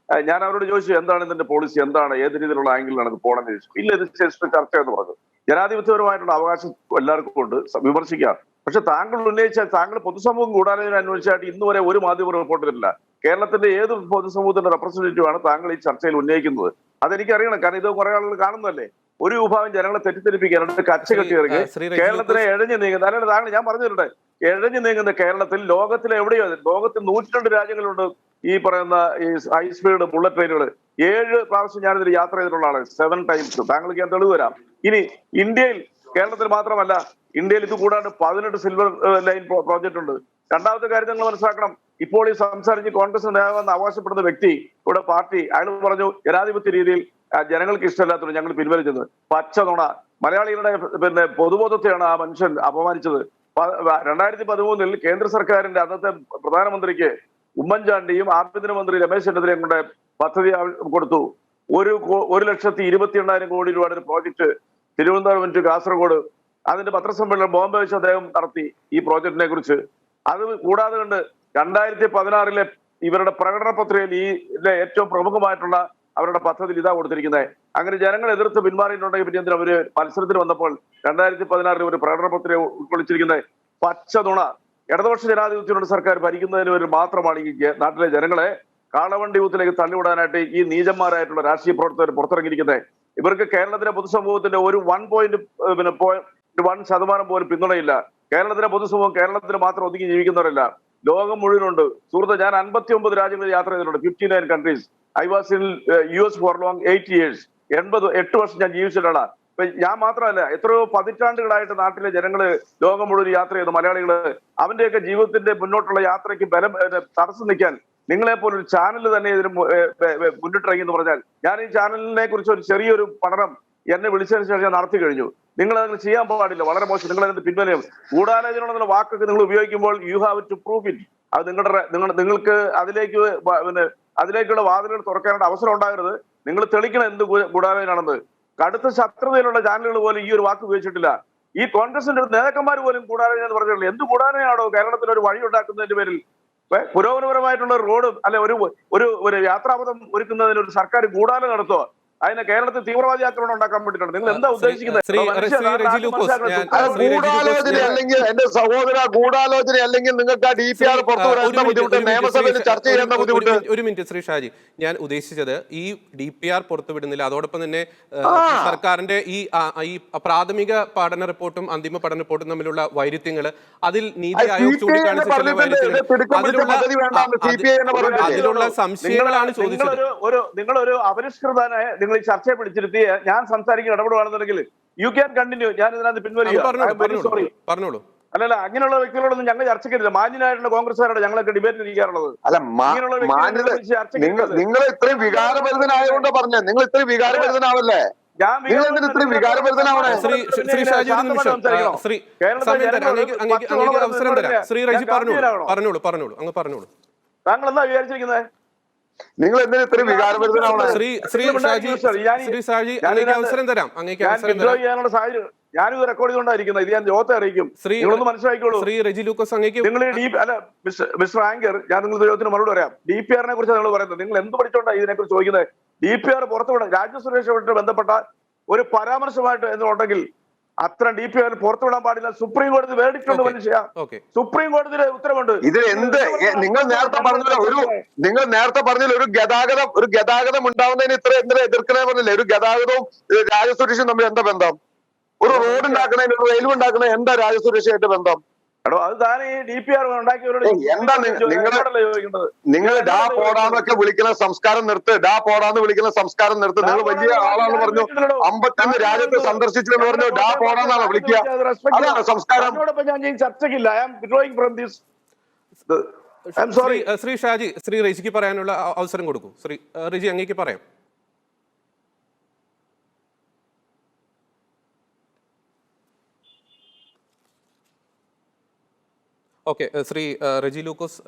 ഞാൻ അവരോട് ചോദിച്ചു എന്താണ് ഇതിന്റെ പോളിസി, എന്താണ്, ഏത് രീതിയിലുള്ള ആംഗിളിലാണ് ഇത് പോകണമെന്ന് ചോദിച്ചു. ഇല്ല, ഇത് ചർച്ച എന്ന് പറഞ്ഞു. ജനാധിപത്യപരമായിട്ടുള്ള അവകാശം എല്ലാവർക്കും ഉണ്ട്, വിമർശിക്കാം. പക്ഷെ താങ്കൾ ഉന്നയിച്ച താങ്കൾ പൊതുസമൂഹം ഗൂഢാലോചന അന്വേഷിച്ചായിട്ട് ഇന്ന് വരെ ഒരു മാധ്യമ റിപ്പോർട്ട് തരില്ല. കേരളത്തിന്റെ ഏത് പൊതുസമൂഹത്തിന്റെ റെപ്രസെന്റേറ്റീവ് ആണ് താങ്കൾ ഈ ചർച്ചയിൽ ഉന്നയിക്കുന്നത്? അതെനിക്കറിയണം. കാരണം ഇത് കുറെ ആളുകൾ കാണുന്നതല്ലേ. ഒരു വിഭാഗം ജനങ്ങളെ തെറ്റിദ്ധരിപ്പിക്കാനായിട്ട് കച്ചകെട്ടി ഇറങ്ങി കേരളത്തിനെ എഴഞ്ഞു നീങ്ങുന്നത്. അല്ലാണ്ട് താങ്കൾ, ഞാൻ പറഞ്ഞു തരട്ടെ, എഴഞ്ഞു നീങ്ങുന്ന കേരളത്തിൽ ലോകത്തിലെ എവിടെയോ, ലോകത്തിൽ 102 രാജ്യങ്ങളുണ്ട് ഈ പറയുന്ന ഈ ഹൈ സ്പീഡ് ബുള്ളറ്റ് ട്രെയിനുകൾ. 7 പ്രാവശ്യം ഞാനിതിൽ യാത്ര ചെയ്തിട്ടുള്ള ആളാണ്, 7 ടൈംസ്. താങ്കൾക്ക് ഞാൻ തെളിവ് തരാം. ഇനി ഇന്ത്യയിൽ, കേരളത്തിൽ മാത്രമല്ല, ഇന്ത്യയിൽ ഇത് കൂടാണ്ട് 18 സിൽവർ ലൈൻ പ്രോജക്റ്റ് ഉണ്ട്. രണ്ടാമത്തെ കാര്യം നിങ്ങൾ മനസ്സിലാക്കണം, ഇപ്പോൾ ഈ സംസാരിച്ച് കോൺഗ്രസ് നേതാവെന്ന് അവകാശപ്പെടുന്ന വ്യക്തി, ഇവിടെ പാർട്ടി, അയാൾ പറഞ്ഞു ജനാധിപത്യ രീതിയിൽ ജനങ്ങൾക്ക് ഇഷ്ടമില്ലാത്തത് ഞങ്ങൾ പിൻവലിച്ചത്. പച്ച നുണ. മലയാളികളുടെ പൊതുബോധത്തെയാണ് ആ മനുഷ്യൻ അപമാനിച്ചത്. 2013 കേന്ദ്ര സർക്കാരിന്റെ അന്നത്തെ പ്രധാനമന്ത്രിക്ക് ഉമ്മൻചാണ്ടിയും ആഭ്യന്തരമന്ത്രി രമേശ് ചെന്നിത്തലയും കൊണ്ട് പദ്ധതി കൊടുത്തു. 1,28,000 കോടി രൂപയുടെ ഒരു പ്രോജക്ട് തിരുവനന്തപുരം ടു കാസർഗോഡ്. അതിന്റെ പത്രസമ്മേളനം ബോംബെ വെച്ച് അദ്ദേഹം നടത്തി ഈ പ്രോജക്റ്റിനെ കുറിച്ച്. അത് കൂടാതെ കണ്ട് 2016 ഇവരുടെ പ്രകടന പത്രികയിൽ ഈ ഏറ്റവും പ്രമുഖമായിട്ടുള്ള അവരുടെ പദ്ധതിയിൽ ഇതാ കൊടുത്തിരിക്കുന്നത്. അങ്ങനെ ജനങ്ങൾ എതിർത്ത് പിന്മാറിയിട്ടുണ്ടെങ്കിൽ പിന്നെ എന്തിനാ അവര് മത്സരത്തിന് വന്നപ്പോൾ 2016 ഒരു പ്രകടന പത്രിക ഉൾക്കൊള്ളിച്ചിരിക്കുന്നത്? പച്ച നുണ. ഇടതുപക്ഷ ജനാധിപത്യത്തിനുള്ള സർക്കാർ ഭരിക്കുന്നതിന് വേണ്ടി മാത്രമാണ് ഈ നാട്ടിലെ ജനങ്ങളെ കാളവണ്ടി യൂത്തിലേക്ക് തള്ളിവിടാനായിട്ട് ഈ നീചന്മാരായിട്ടുള്ള രാഷ്ട്രീയ പ്രവർത്തകർ പുറത്തിറങ്ങിയിരിക്കുന്നത്. ഇവർക്ക് കേരളത്തിലെ പൊതുസമൂഹത്തിന്റെ ഒരു 1.1% പോലും പിന്തുണയില്ല. കേരളത്തിലെ പൊതുസമൂഹം കേരളത്തിൽ മാത്രം ഒതുങ്ങി ജീവിക്കുന്നവരല്ല, ലോകം മുഴുവനുണ്ട്. സുഹൃത്ത്, ഞാൻ 59 രാജ്യങ്ങളിൽ യാത്ര ചെയ്തിട്ടുണ്ട്, 59 countries. I was in US for long 8 years. 8 വർഷം ഞാൻ ജീവിച്ചിട്ടാണ്. ഞാൻ മാത്രമല്ല, എത്രയോ പതിറ്റാണ്ടുകളായിട്ട് നാട്ടിലെ ജനങ്ങള് ലോകം മുഴുവൻ യാത്ര ചെയ്തു, മലയാളികള്. അവന്റെയൊക്കെ ജീവിതത്തിന്റെ മുന്നോട്ടുള്ള യാത്രയ്ക്ക് തടസ്സം നിൽക്കാൻ നിങ്ങളെപ്പോലെ ഒരു ചാനൽ തന്നെ ഇതിന് മുന്നിട്ടിറങ്ങി എന്ന് പറഞ്ഞാൽ, ഞാൻ ഈ ചാനലിനെ കുറിച്ച് ഒരു ചെറിയൊരു പഠനം എന്നെ വിളിച്ചതിന് ശേഷം ഞാൻ നടത്തി കഴിഞ്ഞു. നിങ്ങൾ അതിന് ചെയ്യാൻ പാടില്ല, വളരെ മോശം. നിങ്ങൾ അതിന്റെ പിൻവലിയും. ഗൂഢാലോചന എന്നുള്ള വാക്കൊക്കെ നിങ്ങൾ ഉപയോഗിക്കുമ്പോൾ you have to prove it. അത് നിങ്ങൾക്ക് അതിലേക്കുള്ള വാതിലുകൾ തുറക്കാനുള്ള അവസരം ഉണ്ടാകരുത്. നിങ്ങൾ തെളിക്കണം എന്ത് ഗൂഢാലോചനയാണെന്ന്. കടുത്ത ശത്രുതയിലുള്ള ചാനലുകൾ പോലും ഈ ഒരു വാക്ക് ഉപയോഗിച്ചിട്ടില്ല. ഈ കോൺഗ്രസിന്റെ നേതാക്കന്മാർ പോലും ഗൂഢാലോചന എന്ന് പറഞ്ഞിട്ടില്ല. എന്ത് ഗൂഢാലോചനയാണോ കേരളത്തിൽ ഒരു വഴി ഉണ്ടാക്കുന്നതിന്റെ പേരിൽ? പുരോഗമനപരമായിട്ടുള്ള റോഡ് അല്ലെ ഒരു യാത്രാപഥം ഒരുക്കുന്നതിന് ഒരു സർക്കാർ ഗൂഢാലോചന നടത്തുക? അതിനെ കേരളത്തിൽ തീവ്രവാദി ആക്രമണം ഉണ്ടാക്കാൻ വേണ്ടിയിട്ടാണ്. നിങ്ങൾ എന്താ ഉദ്ദേശിക്കുന്നത്? ഗൂഢാലോചന അല്ലെങ്കിൽ എന്റെ സഹോദര, ഗൂഢാലോചന അല്ലെങ്കിൽ നിങ്ങൾക്ക് DPR പുറത്തുവിടേണ്ട ബുദ്ധിമുട്ട്, നിയമസഭയിൽ ചർച്ച ചെയ്യേണ്ട ബുദ്ധിമുട്ട്. ഒരു മിനിറ്റ് ശ്രീ ഷാജി, ഞാൻ ഉദ്ദേശിച്ചത് ഈ DPR പുറത്തുവിടുന്നില്ല, അതോടൊപ്പം തന്നെ സർക്കാരിന്റെ ഈ പ്രാഥമിക പഠന റിപ്പോർട്ടും അന്തിമ പഠന റിപ്പോർട്ടും തമ്മിലുള്ള വൈരുദ്ധ്യങ്ങൾ, അതിൽ നീതി ആയോഗ് ചൂണ്ടിക്കാണിച്ചിട്ടുള്ള അതിലുള്ള സംശയങ്ങളാണ് ചോദിച്ചത്. നിങ്ങളൊരു അപരിഷ്കൃതനെ നിങ്ങൾ നിങ്ങൾ ഈ ചർച്ചയെ പിടിച്ചിരുത്തി ഞാൻ സംസാരിക്കുന്ന ഇടപെടുകയാണെന്നുണ്ടെങ്കിൽ യു ക്യാൻ കണ്ടിന്യൂ. ഞാൻ ഇതിനകത്ത് പിൻവലിക്കുക. സോറി, പറഞ്ഞോളൂ. അല്ലല്ല, അങ്ങനെയുള്ള വ്യക്തികളൊന്നും ഞങ്ങൾ ചർച്ചയ്ക്കില്ല. മാന്യനായിട്ടുള്ള കോൺഗ്രസ്സുകാരുടെ ഞങ്ങളൊക്കെ ഡിബേറ്റിൽ ഇരിക്കാറുള്ളത്. അല്ല, നിങ്ങൾ ഇത്രയും വികാരഭരിതനായതുകൊണ്ട് പറഞ്ഞേ. നിങ്ങൾ ഇത്രയും വികാരഭരിതനാവല്ലേ? താങ്കൾ എന്താ വിചാരിച്ചിരിക്കുന്നത്? നിങ്ങൾ എന്തിനാ ഇത്രയും വികാരഭരിതനാവണേ? ഞാനിത് റെക്കോർഡ് ചെയ്തുകൊണ്ടായിരിക്കുന്നത്. ഇത് ഞാൻ ലോകത്തെ അറിയിക്കും. നിങ്ങളൊന്ന് മനസ്സിലാക്കിക്കോളൂ. നിങ്ങൾ മിസ്റ്റർ ആങ്കർ, ഞാൻ നിങ്ങളുടെ ചോദ്യത്തിന് മറുപടി പറയാം. DPR നെ കുറിച്ച് നിങ്ങൾ പറയുന്നത്, നിങ്ങൾ എന്ത് പഠിച്ചോണ്ടാണ് ഇതിനെക്കുറിച്ച് ചോദിക്കുന്നത്? DPR പുറത്തുവിടാൻ രാജ്യസുരക്ഷയുമായിട്ട് ബന്ധപ്പെട്ട ഒരു പരാമർശമായിട്ട് എന്നുണ്ടെങ്കിൽ അത്ര DPR പുറത്തുവിടാൻ പാടില്ല. സുപ്രീം കോടതി വേർഡിക്റ്റുണ്ട് മനുഷ്യ. സുപ്രീം കോടതിയുടെ ഉത്തരവുണ്ട്. ഇത് എന്ത് നിങ്ങൾ നേരത്തെ പറഞ്ഞില്ല ഒരു ഗതാഗതം ഉണ്ടാവുന്നതിന് ഇത്ര എന്തിനാ എതിർക്കണേ പറഞ്ഞില്ലേ? ഒരു ഗതാഗതവും രാജ്യസുരക്ഷയും തമ്മിൽ എന്താ ബന്ധം? ഒരു റോഡ് ഉണ്ടാക്കണേ, ഒരു റെയിൽവേ ഉണ്ടാക്കണേ, എന്താ രാജ്യസുരക്ഷയായിട്ട് ബന്ധം? അത് താനേ DPR ഉണ്ടാക്കിയവരോട് എന്താ നിങ്ങൾ ഡാ പോടാന്നൊക്കെ വിളിക്കുന്ന സംസ്കാരം നിർത്ത്. ഡാ പോടാന്ന് വിളിക്കുന്ന സംസ്കാരം നിർത്ത്. നിങ്ങൾ വലിയ ആളാന്ന് പറഞ്ഞു. 51 രാജ്യത്ത് സന്ദർശിച്ചെന്ന് പറഞ്ഞു. ഡാ പോടാന്നാണോ വിളിക്കുക? അതാണ് സംസ്കാരം. ഞാൻ ചർച്ചയ്ക്കില്ല. I am withdrawing from this. Shri Shaji, Shri റെജിക്ക് പറയാനുള്ള അവസരം കൊടുക്കൂ. ശ്രീ റെജി, അങ്ങേക്ക് പറയാം. ഓക്കെ, ശ്രീ റെജി ലൂക്കോസ്,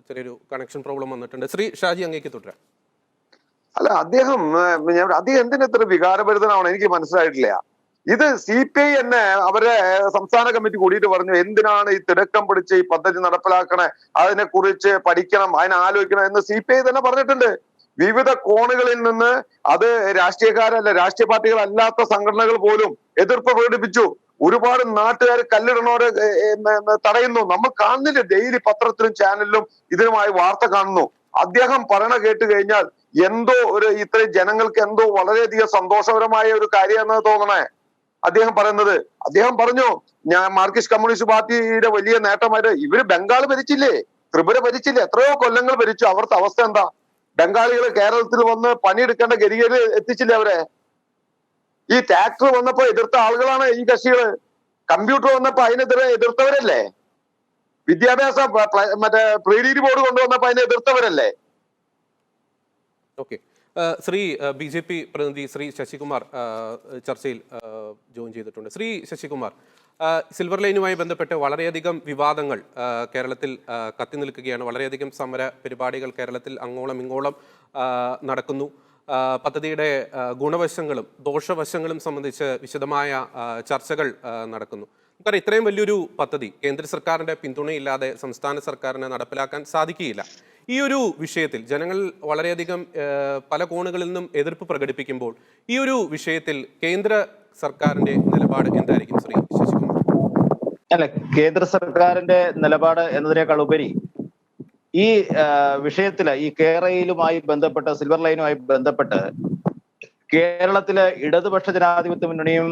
ചെറിയൊരു കണക്ഷൻ പ്രോബ്ലം വന്നിട്ടുണ്ട്. ശ്രീ ഷാജി, അങ്ങേക്ക് തുടരാം. അല്ല, അദ്ദേഹം എന്തിനാ ഇത്ര വികാരഭരിതനാവണം? എനിക്ക് മനസ്സിലായിട്ടില്ല. ഇത് CPI തന്നെ അവരെ സംസ്ഥാന കമ്മിറ്റി കൂടിയിട്ട് പറഞ്ഞു, എന്തിനാണ് ഈ തിടക്കം പിടിച്ച് ഈ പദ്ധതി നടപ്പിലാക്കണേ, അതിനെ കുറിച്ച് പഠിക്കണം, അതിനെ ആലോചിക്കണം എന്ന് CPI തന്നെ പറഞ്ഞിട്ടുണ്ട്. വിവിധ കോണുകളിൽ നിന്ന് അത് രാഷ്ട്രീയ പാർട്ടികളല്ലാത്ത സംഘടനകൾ പോലും എതിർപ്പ് പ്രകടിപ്പിച്ചു. ഒരുപാട് നാട്ടുകാർ കല്ലിടണോരെ തടയുന്നു. നമ്മൾ കാണുന്നില്ല, ഡെയിലി പത്രത്തിലും ചാനലിലും ഇതിനുമായി വാർത്ത കാണുന്നു. അദ്ദേഹം പറയണ കേട്ട് കഴിഞ്ഞാൽ എന്തോ ഇത്രയും ജനങ്ങൾക്ക് എന്തോ വളരെയധികം സന്തോഷകരമായ ഒരു കാര്യമെന്ന് തോന്നണേ അദ്ദേഹം പറയുന്നത്. അദ്ദേഹം പറഞ്ഞു, ഞാൻ മാർക്സിസ്റ്റ് കമ്മ്യൂണിസ്റ്റ് പാർട്ടിയുടെ വലിയ നേട്ടമായിട്ട് ഇവര് ബംഗാൾ ഭരിച്ചില്ലേ, ത്രിപുര ഭരിച്ചില്ലേ, എത്രയോ കൊല്ലങ്ങൾ ഭരിച്ചു. അവരുടെ അവസ്ഥ എന്താ? ബംഗാളികൾ കേരളത്തിൽ വന്ന് പണിയെടുക്കേണ്ട ഗതികേട് എത്തിച്ചില്ലേ അവരെ? ഈ ട്രാക്ടർ വന്നപ്പോ എതിർത്ത ആളുകളാണ് ഈ കക്ഷികള്. കമ്പ്യൂട്ടർ വന്നപ്പോ അതിനെതിരെ എതിർത്തവരല്ലേ? വിദ്യാഭ്യാസ പ്രീഡിഗ്രി ബോർഡ് കൊണ്ടുവന്നപ്പോ അതിനെ എതിർത്തവരല്ലേ? ഓക്കെ, ശ്രീ BJP പ്രതിനിധി ശ്രീ ശശികുമാർ ചർച്ചയിൽ ജോയിൻ ചെയ്തിട്ടുണ്ട്. ശ്രീ ശശികുമാർ, സിൽവർ ലൈനുമായി ബന്ധപ്പെട്ട് വളരെയധികം വിവാദങ്ങൾ കേരളത്തിൽ കത്തി നിൽക്കുകയാണ്. വളരെയധികം സമര പരിപാടികൾ കേരളത്തിൽ അങ്ങോളം ഇങ്ങോളം നടക്കുന്നു. പദ്ധതിയുടെ ഗുണവശങ്ങളും ദോഷവശങ്ങളും സംബന്ധിച്ച് വിശദമായ ചർച്ചകൾ നടക്കുന്നു. നമുക്കറിയാം, ഇത്രയും വലിയൊരു പദ്ധതി കേന്ദ്ര സർക്കാരിൻ്റെ പിന്തുണയില്ലാതെ സംസ്ഥാന സർക്കാരിന് നടപ്പിലാക്കാൻ സാധിക്കുകയില്ല. ഈ ഒരു വിഷയത്തിൽ ജനങ്ങൾ വളരെയധികം പല കോണുകളിൽ നിന്നും എതിർപ്പ് പ്രകടിപ്പിക്കുമ്പോൾ ഈ ഒരു വിഷയത്തിൽ കേന്ദ്ര സർക്കാരിന്റെ നിലപാട് എന്തായിരിക്കും ശ്രീ ശശികുമാർ? അല്ല, കേന്ദ്ര സർക്കാരിന്റെ നിലപാട് എന്നതിനേക്കാൾ ഉപരി ഈ വിഷയത്തില് ഈ കേരളയിലുമായി ബന്ധപ്പെട്ട് സിൽവർ ലൈനുമായി ബന്ധപ്പെട്ട് കേരളത്തിലെ ഇടതുപക്ഷ ജനാധിപത്യ മുന്നണിയും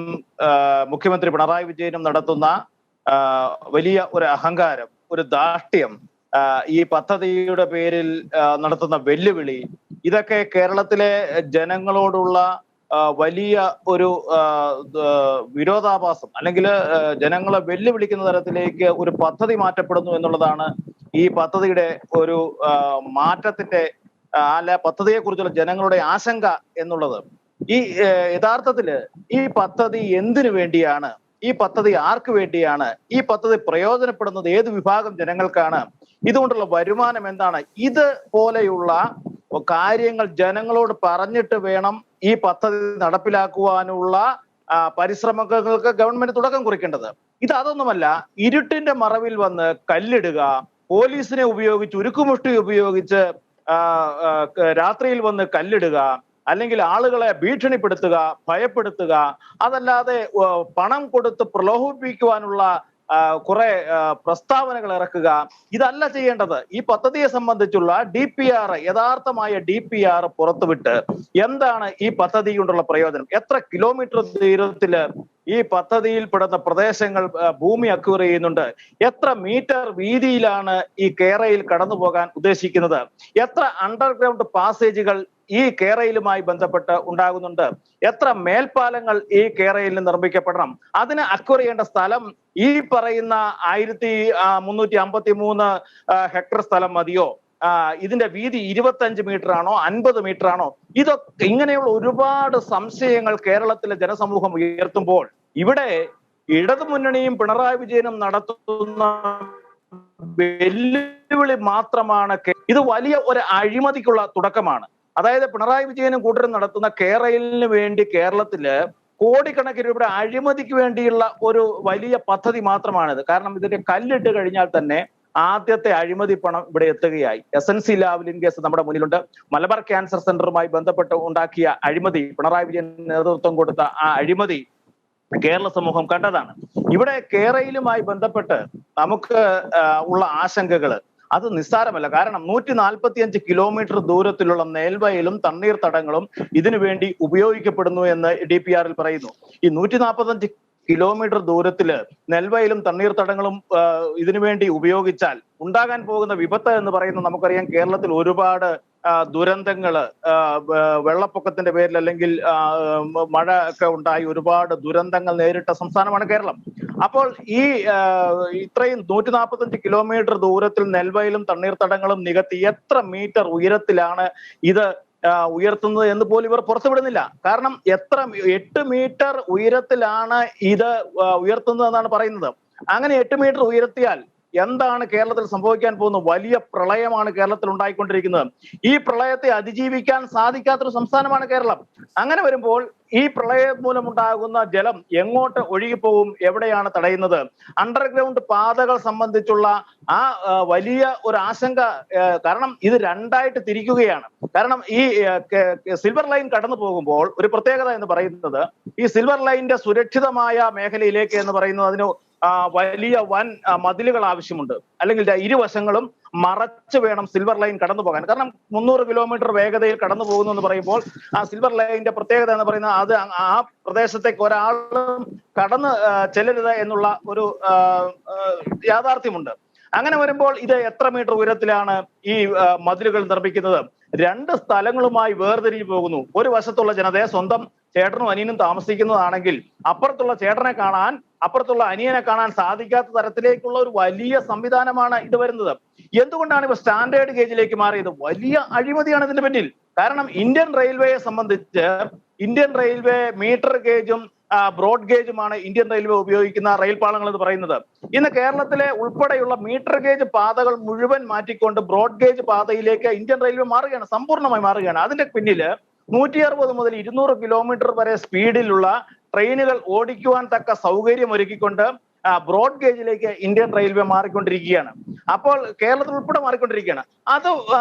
മുഖ്യമന്ത്രി പിണറായി വിജയനും നടത്തുന്ന വലിയ ഒരു അഹങ്കാരം, ഒരു ധാർഷ്ട്യം, ഈ പദ്ധതിയുടെ പേരിൽ നടത്തുന്ന വെല്ലുവിളി, ഇതൊക്കെ കേരളത്തിലെ ജനങ്ങളോടുള്ള വലിയ ഒരു വിരോധാഭാസം, അല്ലെങ്കിൽ ജനങ്ങളെ വെല്ലുവിളിക്കുന്ന തരത്തിലേക്ക് ഒരു പദ്ധതി മാറ്റപ്പെടുന്നു എന്നുള്ളതാണ് ഈ പദ്ധതിയുടെ ഒരു മാറ്റത്തിന്റെ അല്ല പദ്ധതിയെ കുറിച്ചുള്ള ജനങ്ങളുടെ ആശങ്ക എന്നുള്ളത്. ഈ യഥാർത്ഥത്തില് ഈ പദ്ധതി എന്തിനു വേണ്ടിയാണ്, ഈ പദ്ധതി ആർക്ക് വേണ്ടിയാണ്, ഈ പദ്ധതി പ്രയോജനപ്പെടുന്നത് ഏത് വിഭാഗം ജനങ്ങൾക്കാണ്, ഇതുകൊണ്ടുള്ള വരുമാനം എന്താണ്, ഇത് പോലെയുള്ള കാര്യങ്ങൾ ജനങ്ങളോട് പറഞ്ഞിട്ട് വേണം ഈ പദ്ധതി നടപ്പിലാക്കുവാനുള്ള പരിശ്രമങ്ങൾക്ക് ഗവൺമെന്റ് തുടക്കം കുറിക്കേണ്ടത്. ഇത് അതൊന്നുമല്ല, ഇരുട്ടിന്റെ മറവിൽ വന്ന് കല്ലിടുക, പോലീസിനെ ഉപയോഗിച്ച് ഉരുക്കുമുഷ്ടി ഉപയോഗിച്ച് രാത്രിയിൽ വന്ന് കല്ലിടുക, അല്ലെങ്കിൽ ആളുകളെ ഭീഷണിപ്പെടുത്തുക, ഭയപ്പെടുത്തുക, അതല്ലാതെ പണം കൊടുത്ത് പ്രലോഭിപ്പിക്കുവാനുള്ള കുറെ പ്രസ്താവനകൾ ഇറക്കുക, ഇതല്ല ചെയ്യേണ്ടത്. ഈ പദ്ധതിയെ സംബന്ധിച്ചുള്ള DPR, യഥാർത്ഥമായ DPR പുറത്തുവിട്ട് എന്താണ് ഈ പദ്ധതി കൊണ്ടുള്ള പ്രയോജനം, എത്ര കിലോമീറ്റർ ദൂരത്തില് ഈ പദ്ധതിയിൽ പെടുന്ന പ്രദേശങ്ങൾ ഭൂമി അക്വയർ ചെയ്യുന്നുണ്ട്. എത്ര മീറ്റർ വീതിയിലാണ് ഈ കേരയിൽ കടന്നു പോകാൻ ഉദ്ദേശിക്കുന്നത്? എത്ര അണ്ടർഗ്രൗണ്ട് പാസേജുകൾ ഈ കേരയിലുമായി ബന്ധപ്പെട്ട് ഉണ്ടാകുന്നുണ്ട്? എത്ര മേൽപ്പാലങ്ങൾ ഈ കേരയിൽ നിർമ്മിക്കപ്പെടണം? അതിന് അക്വയർ ചെയ്യേണ്ട സ്ഥലം ഈ പറയുന്ന 1353 ഹെക്ടർ സ്ഥലം മതിയോ? ഇതിന്റെ വീതി 25 മീറ്റർ ആണോ 50 മീറ്റർ ആണോ? ഇതൊക്കെ ഇങ്ങനെയുള്ള ഒരുപാട് സംശയങ്ങൾ കേരളത്തിലെ ജനസമൂഹം ഉയർത്തുമ്പോൾ ഇവിടെ ഇടതുമുന്നണിയും പിണറായി വിജയനും നടത്തുന്ന വെല്ലുവിളി മാത്രമാണ്. ഇത് വലിയ ഒരു അഴിമതിക്കുള്ള തുടക്കമാണ്. അതായത് പിണറായി വിജയനും കൂട്ടരും നടത്തുന്ന കേരളിന് വേണ്ടി കേരളത്തില് കോടിക്കണക്കിന് രൂപയുടെ അഴിമതിക്ക് വേണ്ടിയുള്ള ഒരു വലിയ പദ്ധതി മാത്രമാണിത്. കാരണം ഇതിന്റെ കല്ലിട്ട് കഴിഞ്ഞാൽ തന്നെ ആദ്യത്തെ അഴിമതി പണം ഇവിടെ എത്തുകയായി. SNC ലാവ്ലിൻ കേസ് നമ്മുടെ മുന്നിലുണ്ട്. മലബാർ ക്യാൻസർ സെന്ററുമായി ബന്ധപ്പെട്ട് ഉണ്ടാക്കിയ അഴിമതി, പിണറായി വിജയൻ നേതൃത്വം കൊടുത്ത ആ അഴിമതി കേരള സമൂഹം കണ്ടതാണ്. ഇവിടെ കേരളയിലുമായി ബന്ധപ്പെട്ട് നമുക്ക് ഉള്ള ആശങ്കകള് അത് നിസ്സാരമല്ല. കാരണം 145 കിലോമീറ്റർ ദൂരത്തിലുള്ള നെൽവയലും തണ്ണീർത്തടങ്ങളും ഇതിനു വേണ്ടി ഉപയോഗിക്കപ്പെടുന്നു എന്ന് DPR പറയുന്നു. ഈ 145 കിലോമീറ്റർ ദൂരത്തില് നെൽവയലും തണ്ണീർത്തടങ്ങളും ഇതിനു വേണ്ടി ഉപയോഗിച്ചാൽ ഉണ്ടാകാൻ പോകുന്ന വിപത്ത് എന്ന് പറയുന്നത് നമുക്കറിയാം. കേരളത്തിൽ ഒരുപാട് ദുരന്തങ്ങള്, വെള്ളപ്പൊക്കത്തിന്റെ പേരിൽ അല്ലെങ്കിൽ മഴ ഒക്കെ ഉണ്ടായി ഒരുപാട് ദുരന്തങ്ങൾ നേരിട്ട സംസ്ഥാനമാണ് കേരളം. അപ്പോൾ ഈ ഇത്രയും 145 കിലോമീറ്റർ ദൂരത്തിൽ നെൽവയലും തണ്ണീർത്തടങ്ങളും നികത്തി എത്ര മീറ്റർ ഉയരത്തിലാണ് ഇത് ഉയർത്തുന്നത് എന്ന് പോലും ഇവർ പുറത്തുവിടുന്നില്ല. കാരണം 8 മീറ്റർ ഉയരത്തിലാണ് ഇത് ഉയർത്തുന്നതെന്നാണ് പറയുന്നത്. അങ്ങനെ 8 മീറ്റർ ഉയർത്തിയാൽ എന്താണ് കേരളത്തിൽ സംഭവിക്കാൻ പോകുന്നത്? വലിയ പ്രളയമാണ് കേരളത്തിൽ ഉണ്ടായിക്കൊണ്ടിരിക്കുന്നത്. ഈ പ്രളയത്തെ അതിജീവിക്കാൻ സാധിക്കാത്തൊരു സംസ്ഥാനമാണ് കേരളം. അങ്ങനെ വരുമ്പോൾ ഈ പ്രളയം മൂലമുണ്ടാകുന്ന ജലം എങ്ങോട്ട് ഒഴുകിപ്പോകും? എവിടെയാണ് തടയുന്നത്? അണ്ടർഗ്രൗണ്ട് പാതകൾ സംബന്ധിച്ചുള്ള ആ വലിയ ഒരു ആശങ്ക. കാരണം ഇത് രണ്ടായിട്ട് തിരിക്കുകയാണ്. കാരണം ഈ സിൽവർ ലൈൻ കടന്നു പോകുമ്പോൾ ഒരു പ്രത്യേകത എന്ന് പറയുന്നത്, ഈ സിൽവർ ലൈനിന്റെ സുരക്ഷിതമായ മേഖലയിലേക്ക് എന്ന് പറയുന്നത് അതിന് വലിയ വൻ മതിലുകൾ ആവശ്യമുണ്ട്. അല്ലെങ്കിൽ ഇരുവശങ്ങളും മറച്ചു വേണം സിൽവർ ലൈൻ കടന്നു പോകാൻ. കാരണം 300 കിലോമീറ്റർ വേഗതയിൽ കടന്നു പോകുന്നു എന്ന് പറയുമ്പോൾ ആ സിൽവർ ലൈനിന്റെ പ്രത്യേകത എന്ന് പറയുന്നത് അത് ആ പ്രദേശത്തേക്ക് ഒരാളും കടന്ന് ചെല്ലരുത് എന്നുള്ള ഒരു യാഥാർത്ഥ്യമുണ്ട്. അങ്ങനെ വരുമ്പോൾ ഇത് എത്ര മീറ്റർ ഉയരത്തിലാണ് ഈ മതിലുകൾ നിർമ്മിക്കുന്നത്? 2 സ്ഥലങ്ങളുമായി വേർതിരിഞ്ഞു പോകുന്നു. ഒരു വശത്തുള്ള ജനതയെ സ്വന്തം ചേട്ടനും അനിയനും താമസിക്കുന്നതാണെങ്കിൽ അപ്പുറത്തുള്ള ചേട്ടനെ കാണാൻ, അപ്പുറത്തുള്ള അനിയനെ കാണാൻ സാധിക്കാത്ത തരത്തിലേക്കുള്ള ഒരു വലിയ സംവിധാനമാണ് ഇത് വരുന്നത്. എന്തുകൊണ്ടാണ് ഇവ സ്റ്റാൻഡേർഡ് ഗേജിലേക്ക് മാറിയത്? വലിയ അഴിമതിയാണ് ഇതിന്റെ പിന്നിൽ. കാരണം ഇന്ത്യൻ റെയിൽവേയെ സംബന്ധിച്ച് ഇന്ത്യൻ റെയിൽവേ മീറ്റർ ഗേജും ബ്രോഡ് ഗേജുമാണ് ഇന്ത്യൻ റെയിൽവേ ഉപയോഗിക്കുന്ന റെയിൽ പാളങ്ങൾ എന്ന് പറയുന്നത്. ഇന്ന് കേരളത്തിലെ ഉൾപ്പെടെയുള്ള മീറ്റർ ഗേജ് പാതകൾ മുഴുവൻ മാറ്റിക്കൊണ്ട് ബ്രോഡ് ഗേജ് പാതയിലേക്ക് ഇന്ത്യൻ റെയിൽവേ മാറുകയാണ്, സമ്പൂർണ്ണമായി മാറുകയാണ്. അതിന്റെ പിന്നില് 160 മുതൽ 200 കിലോമീറ്റർ വരെ സ്പീഡിലുള്ള ട്രെയിനുകൾ ഓടിക്കുവാൻ തക്ക സൗകര്യം ഒരുക്കിക്കൊണ്ട് ബ്രോഡ് ഗേജിലേക്ക് ഇന്ത്യൻ റെയിൽവേ മാറിക്കൊണ്ടിരിക്കുകയാണ്. അപ്പോൾ കേരളത്തിൽ ഉൾപ്പെടെ മാറിക്കൊണ്ടിരിക്കുകയാണ്. അത്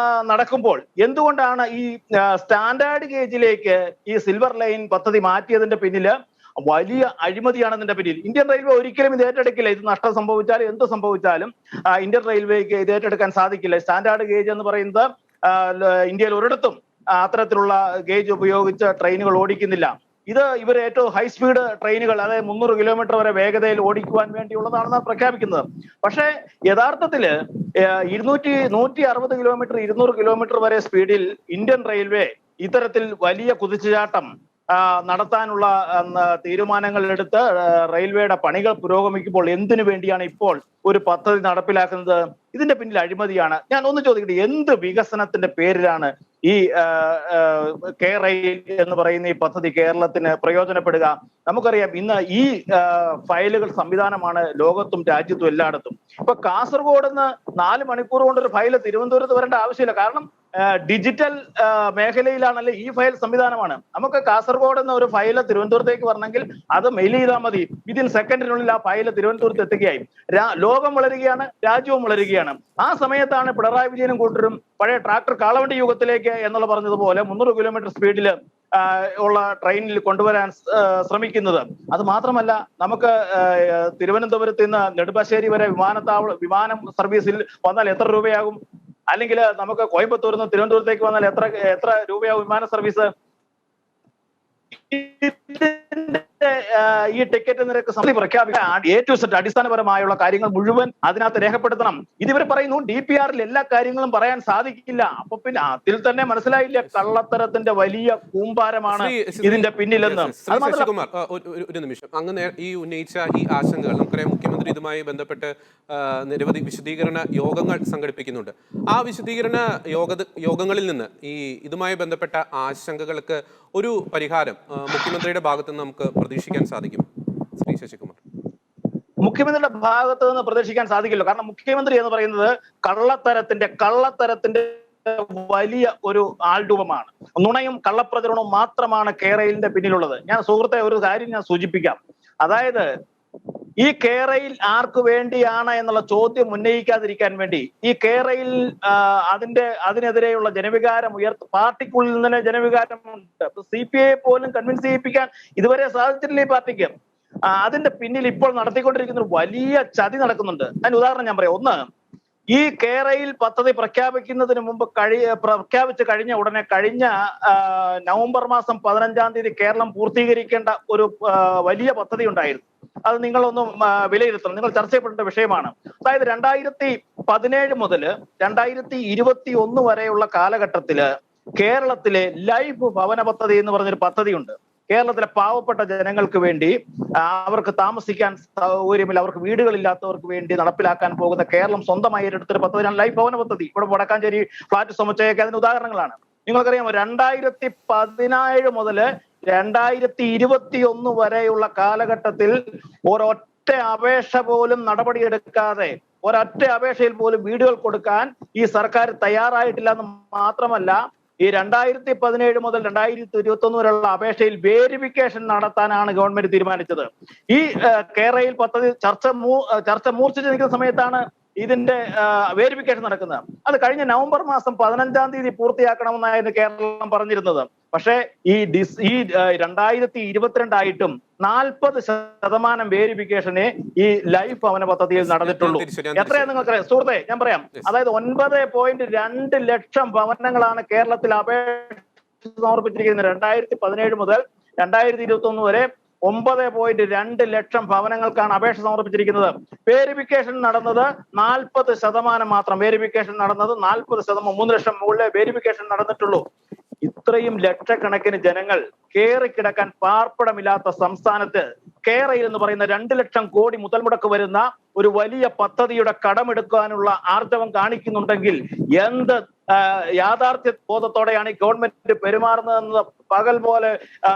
നടക്കുമ്പോൾ എന്തുകൊണ്ടാണ് ഈ സ്റ്റാൻഡേർഡ് ഗേജിലേക്ക് ഈ സിൽവർ ലൈൻ പദ്ധതി മാറ്റിയതിന്റെ പിന്നില് വലിയ അഴിമതിയാണ് ഇതിന്റെ പിന്നിൽ. ഇന്ത്യൻ റെയിൽവേ ഒരിക്കലും ഇത് ഏറ്റെടുക്കില്ല. ഇത് നഷ്ടം സംഭവിച്ചാലും എന്ത് സംഭവിച്ചാലും ഇന്ത്യൻ റെയിൽവേക്ക് ഇത് ഏറ്റെടുക്കാൻ സാധിക്കില്ല. സ്റ്റാൻഡേർഡ് ഗേജ് എന്ന് പറയുന്നത് ഇന്ത്യയിൽ ഒരിടത്തും അത്തരത്തിലുള്ള ഗേജ് ഉപയോഗിച്ച് ട്രെയിനുകൾ ഓടിക്കുന്നില്ല. ഇത് ഇവർ ഏറ്റവും ഹൈ സ്പീഡ് ട്രെയിനുകൾ, അതായത് 300 കിലോമീറ്റർ വരെ വേഗതയിൽ ഓടിക്കുവാൻ വേണ്ടിയുള്ളതാണെന്നാണ് പ്രഖ്യാപിക്കുന്നത്. പക്ഷേ യഥാർത്ഥത്തില് 160 കിലോമീറ്റർ 200 കിലോമീറ്റർ വരെ സ്പീഡിൽ ഇന്ത്യൻ റെയിൽവേ ഇത്തരത്തിൽ വലിയ കുതിച്ചുചാട്ടം നടത്താനുള്ള തീരുമാനങ്ങൾ എടുത്ത് റെയിൽവേയുടെ പണികൾ പുരോഗമിക്കുമ്പോൾ എന്തിനു വേണ്ടിയാണ് ഇപ്പോൾ ഒരു പദ്ധതി നടപ്പിലാക്കുന്നത്? ഇതിന്റെ പിന്നിൽ അഴിമതിയാണ്. ഞാൻ ഒന്ന് ചോദിക്കട്ടെ, എന്ത് വികസനത്തിന്റെ പേരിലാണ് ഈ റെയിൽ എന്ന് പറയുന്ന ഈ പദ്ധതി കേരളത്തിന് പ്രയോജനപ്പെടുക? നമുക്കറിയാം ഇന്ന് ഈ ഫയലുകൾ സംവിധാനമാണ് ലോകത്തും രാജ്യത്തും എല്ലായിടത്തും. ഇപ്പൊ കാസർഗോഡ് നിന്ന് 4 മണിക്കൂർ കൊണ്ടൊരു ഫയല് തിരുവനന്തപുരത്ത് വരേണ്ട ആവശ്യമില്ല. കാരണം ഡിജിറ്റൽ മേഖലയിലാണല്ലേ ഈ ഫയൽ സംവിധാനമാണ്. നമുക്ക് കാസർഗോഡ് നിന്ന് ഒരു ഫയല് തിരുവനന്തപുരത്തേക്ക് വരണമെങ്കിൽ അത് മെയിൽ ചെയ്താൽ മതി. വിതിൻ സെക്കൻഡിനുള്ളിൽ ആ ഫയല് തിരുവനന്തപുരത്ത് എത്തുകയായി. ലോകം വളരുകയാണ്, രാജ്യവും വളരുകയാണ്. ആ സമയത്താണ് പിണറായി വിജയനും കൂട്ടരും പഴയ ട്രാക്ടർ കാളവണ്ടി യുഗത്തിലേക്ക് എന്നുള്ള പറഞ്ഞതുപോലെ 300 കിലോമീറ്റർ സ്പീഡിൽ ഉള്ള ട്രെയിനിൽ കൊണ്ടുവരാൻ ശ്രമിക്കുന്നത്. അത് മാത്രമല്ല, നമുക്ക് തിരുവനന്തപുരത്ത് നിന്ന് നെടുമ്പാശ്ശേരി വരെ വിമാനം സർവീസിൽ വന്നാൽ എത്ര രൂപയാകും? അല്ലെങ്കിൽ നമുക്ക് കോയമ്പത്തൂരിൽ നിന്ന് തിരുവനന്തപുരത്തേക്ക് വന്നാൽ എത്ര രൂപയാകും വിമാന സർവീസ്? ഈ ടിക്കറ്റ് നിരക്ക് സമിതി പ്രഖ്യാപിക്കാൻ A to Z അടിസ്ഥാനപരമായുള്ള കാര്യങ്ങൾ മുഴുവൻ അതിനകത്ത് രേഖപ്പെടുത്തണം. ഇതിവർ പറയുന്നു DPRൽ എല്ലാ കാര്യങ്ങളും പറയാൻ സാധിക്കില്ല. അപ്പൊ പിന്നെ അതിൽ തന്നെ മനസ്സിലായില്ല കള്ളത്തരത്തിന്റെ വലിയ കൂമ്പാരമാണ് ഇതിന്റെ പിന്നിലെന്ന്. അത് ശശികുമാർ, ഒരു നിമിഷം. അങ്ങ് ഈ ഉന്നയിച്ച ഈ ആശങ്കകൾ, നമുക്കറിയാം മുഖ്യമന്ത്രി ഇതുമായി ബന്ധപ്പെട്ട് നിരവധി വിശദീകരണ യോഗങ്ങൾ സംഘടിപ്പിക്കുന്നുണ്ട്. ആ വിശദീകരണ യോഗങ്ങളിൽ നിന്ന് ഈ ഇതുമായി ബന്ധപ്പെട്ട ആശങ്കകൾക്ക് ഒരു പരിഹാരം മുഖ്യമന്ത്രിയുടെ ഭാഗത്ത് നിന്ന് നമുക്ക് പ്രതീക്ഷിക്കാൻ സാധിക്കും? ശ്രീ ശശികുമാർ, മുഖ്യമന്ത്രിയുടെ ഭാഗത്ത് നിന്ന് പ്രതീക്ഷിക്കാൻ സാധിക്കില്ല. കാരണം മുഖ്യമന്ത്രി എന്ന് പറയുന്നത് കള്ളത്തരത്തിന്റെ വലിയ ഒരു ആൾരൂപമാണ്. നുണയും കള്ളപ്രചരണവും മാത്രമാണ് കേരളിന്റെ പിന്നിലുള്ളത്. ഞാൻ സുഹൃത്തെ ഒരു കാര്യം ഞാൻ സൂചിപ്പിക്കാം. അതായത് ഈ കേരയിൽ ആർക്കു വേണ്ടിയാണ് എന്നുള്ള ചോദ്യം ഉന്നയിക്കാതിരിക്കാൻ വേണ്ടി ഈ കേരയിൽ അതിനെതിരെയുള്ള ജനവികാരം പാർട്ടിക്കുള്ളിൽ തന്നെ ജനവികാരമുണ്ട്. CPI പോലും കൺവിൻസ് ചെയ്യിപ്പിക്കാൻ ഇതുവരെ സാധിച്ചിട്ടില്ല ഈ പാർട്ടിക്ക്. അതിന്റെ പിന്നിൽ ഇപ്പോൾ നടത്തിക്കൊണ്ടിരിക്കുന്ന ഒരു വലിയ ചതി നടക്കുന്നുണ്ട്. അതിന് ഉദാഹരണം ഞാൻ പറയാം. ഒന്ന്, ഈ കേരയിൽ പദ്ധതി പ്രഖ്യാപിക്കുന്നതിന് മുമ്പ് പ്രഖ്യാപിച്ച് കഴിഞ്ഞ ഉടനെ കഴിഞ്ഞ നവംബർ മാസം 15-ാം തീയതി കേരളം പൂർത്തീകരിക്കേണ്ട ഒരു വലിയ പദ്ധതി ഉണ്ടായിരുന്നു. അത് നിങ്ങളൊന്ന് വിലയിരുത്തണം. നിങ്ങൾ ചർച്ച ചെയ്യപ്പെടേണ്ട വിഷയമാണ്. അതായത് 2017 മുതൽ 2021 വരെയുള്ള കാലഘട്ടത്തില് കേരളത്തിലെ ലൈഫ് ഭവന പദ്ധതി എന്ന് പറഞ്ഞൊരു പദ്ധതിയുണ്ട്. കേരളത്തിലെ പാവപ്പെട്ട ജനങ്ങൾക്ക് വേണ്ടി, അവർക്ക് താമസിക്കാൻ സൗകര്യമില്ല, അവർക്ക് വീടുകളില്ലാത്തവർക്ക് വേണ്ടി നടപ്പിലാക്കാൻ പോകുന്ന കേരളം സ്വന്തമായി ഏറ്റെടുത്തൊരു പദ്ധതിയാണ് ലൈഫ് ഭവന പദ്ധതി. ഇവിടെ വടക്കാഞ്ചേരി ഫ്ലാറ്റ് സമുച്ചയൊക്കെ അതിന് ഉദാഹരണങ്ങളാണ്. നിങ്ങൾക്കറിയാമോ 2017 മുതൽ 2021 വരെയുള്ള കാലഘട്ടത്തിൽ ഒരൊറ്റ അപേക്ഷ പോലും നടപടിയെടുക്കാതെ, ഒരൊറ്റ അപേക്ഷയിൽ പോലും വീടുകൾ കൊടുക്കാൻ ഈ സർക്കാർ തയ്യാറായിട്ടില്ല എന്ന് മാത്രമല്ല, ഈ 2017 മുതൽ 2021 വരെയുള്ള അപേക്ഷയിൽ വേരിഫിക്കേഷൻ നടത്താനാണ് ഗവൺമെന്റ് തീരുമാനിച്ചത്. ഈ കേരയിൽ പദ്ധതി ചർച്ച മൂർച്ഛിച്ച് നിൽക്കുന്ന സമയത്താണ് ഇതിന്റെ വേരിഫിക്കേഷൻ നടക്കുന്നത്. അത് കഴിഞ്ഞ നവംബർ മാസം 15-ാം തീയതി പൂർത്തിയാക്കണമെന്നായിരുന്നു കേരളം പറഞ്ഞിരുന്നത്. പക്ഷേ ഈ 2022 ആയിട്ടും 40% വേരിഫിക്കേഷനെ ഈ ലൈഫ് ഭവന പദ്ധതിയിൽ നടന്നിട്ടുള്ളൂ. എത്രയാണ് നിങ്ങൾക്കറിയാം സുഹൃത്തെ? ഞാൻ പറയാം. അതായത് 9.2 ലക്ഷം ഭവനങ്ങളാണ് കേരളത്തിൽ അപേക്ഷ സമർപ്പിച്ചിരിക്കുന്നത്. 2017 മുതൽ 2021 വരെ 9.2 ലക്ഷം ഭവനങ്ങൾക്കാണ് അപേക്ഷ സമർപ്പിച്ചിരിക്കുന്നത്. വേരിഫിക്കേഷൻ നടന്നത് 40% മാത്രം. വേരിഫിക്കേഷൻ നടന്നത് 40%. 3 ലക്ഷം മുകളിലെ വേരിഫിക്കേഷൻ നടന്നിട്ടുള്ളൂ. ഇത്രയും ലക്ഷക്കണക്കിന് ജനങ്ങൾ കേറിക്കിടക്കാൻ പാർപ്പിടമില്ലാത്ത സംസ്ഥാനത്ത് കേരയിൽ എന്ന് പറയുന്ന 2 ലക്ഷം കോടി മുതൽ മുടക്ക് വരുന്ന ഒരു വലിയ പദ്ധതിയുടെ കടമെടുക്കാനുള്ള ആർജവം കാണിക്കുന്നുണ്ടെങ്കിൽ എന്ത് യാഥാർത്ഥ്യ ബോധത്തോടെയാണ് ഈ ഗവൺമെന്റ് പെരുമാറുന്നതെന്ന് പകൽ പോലെ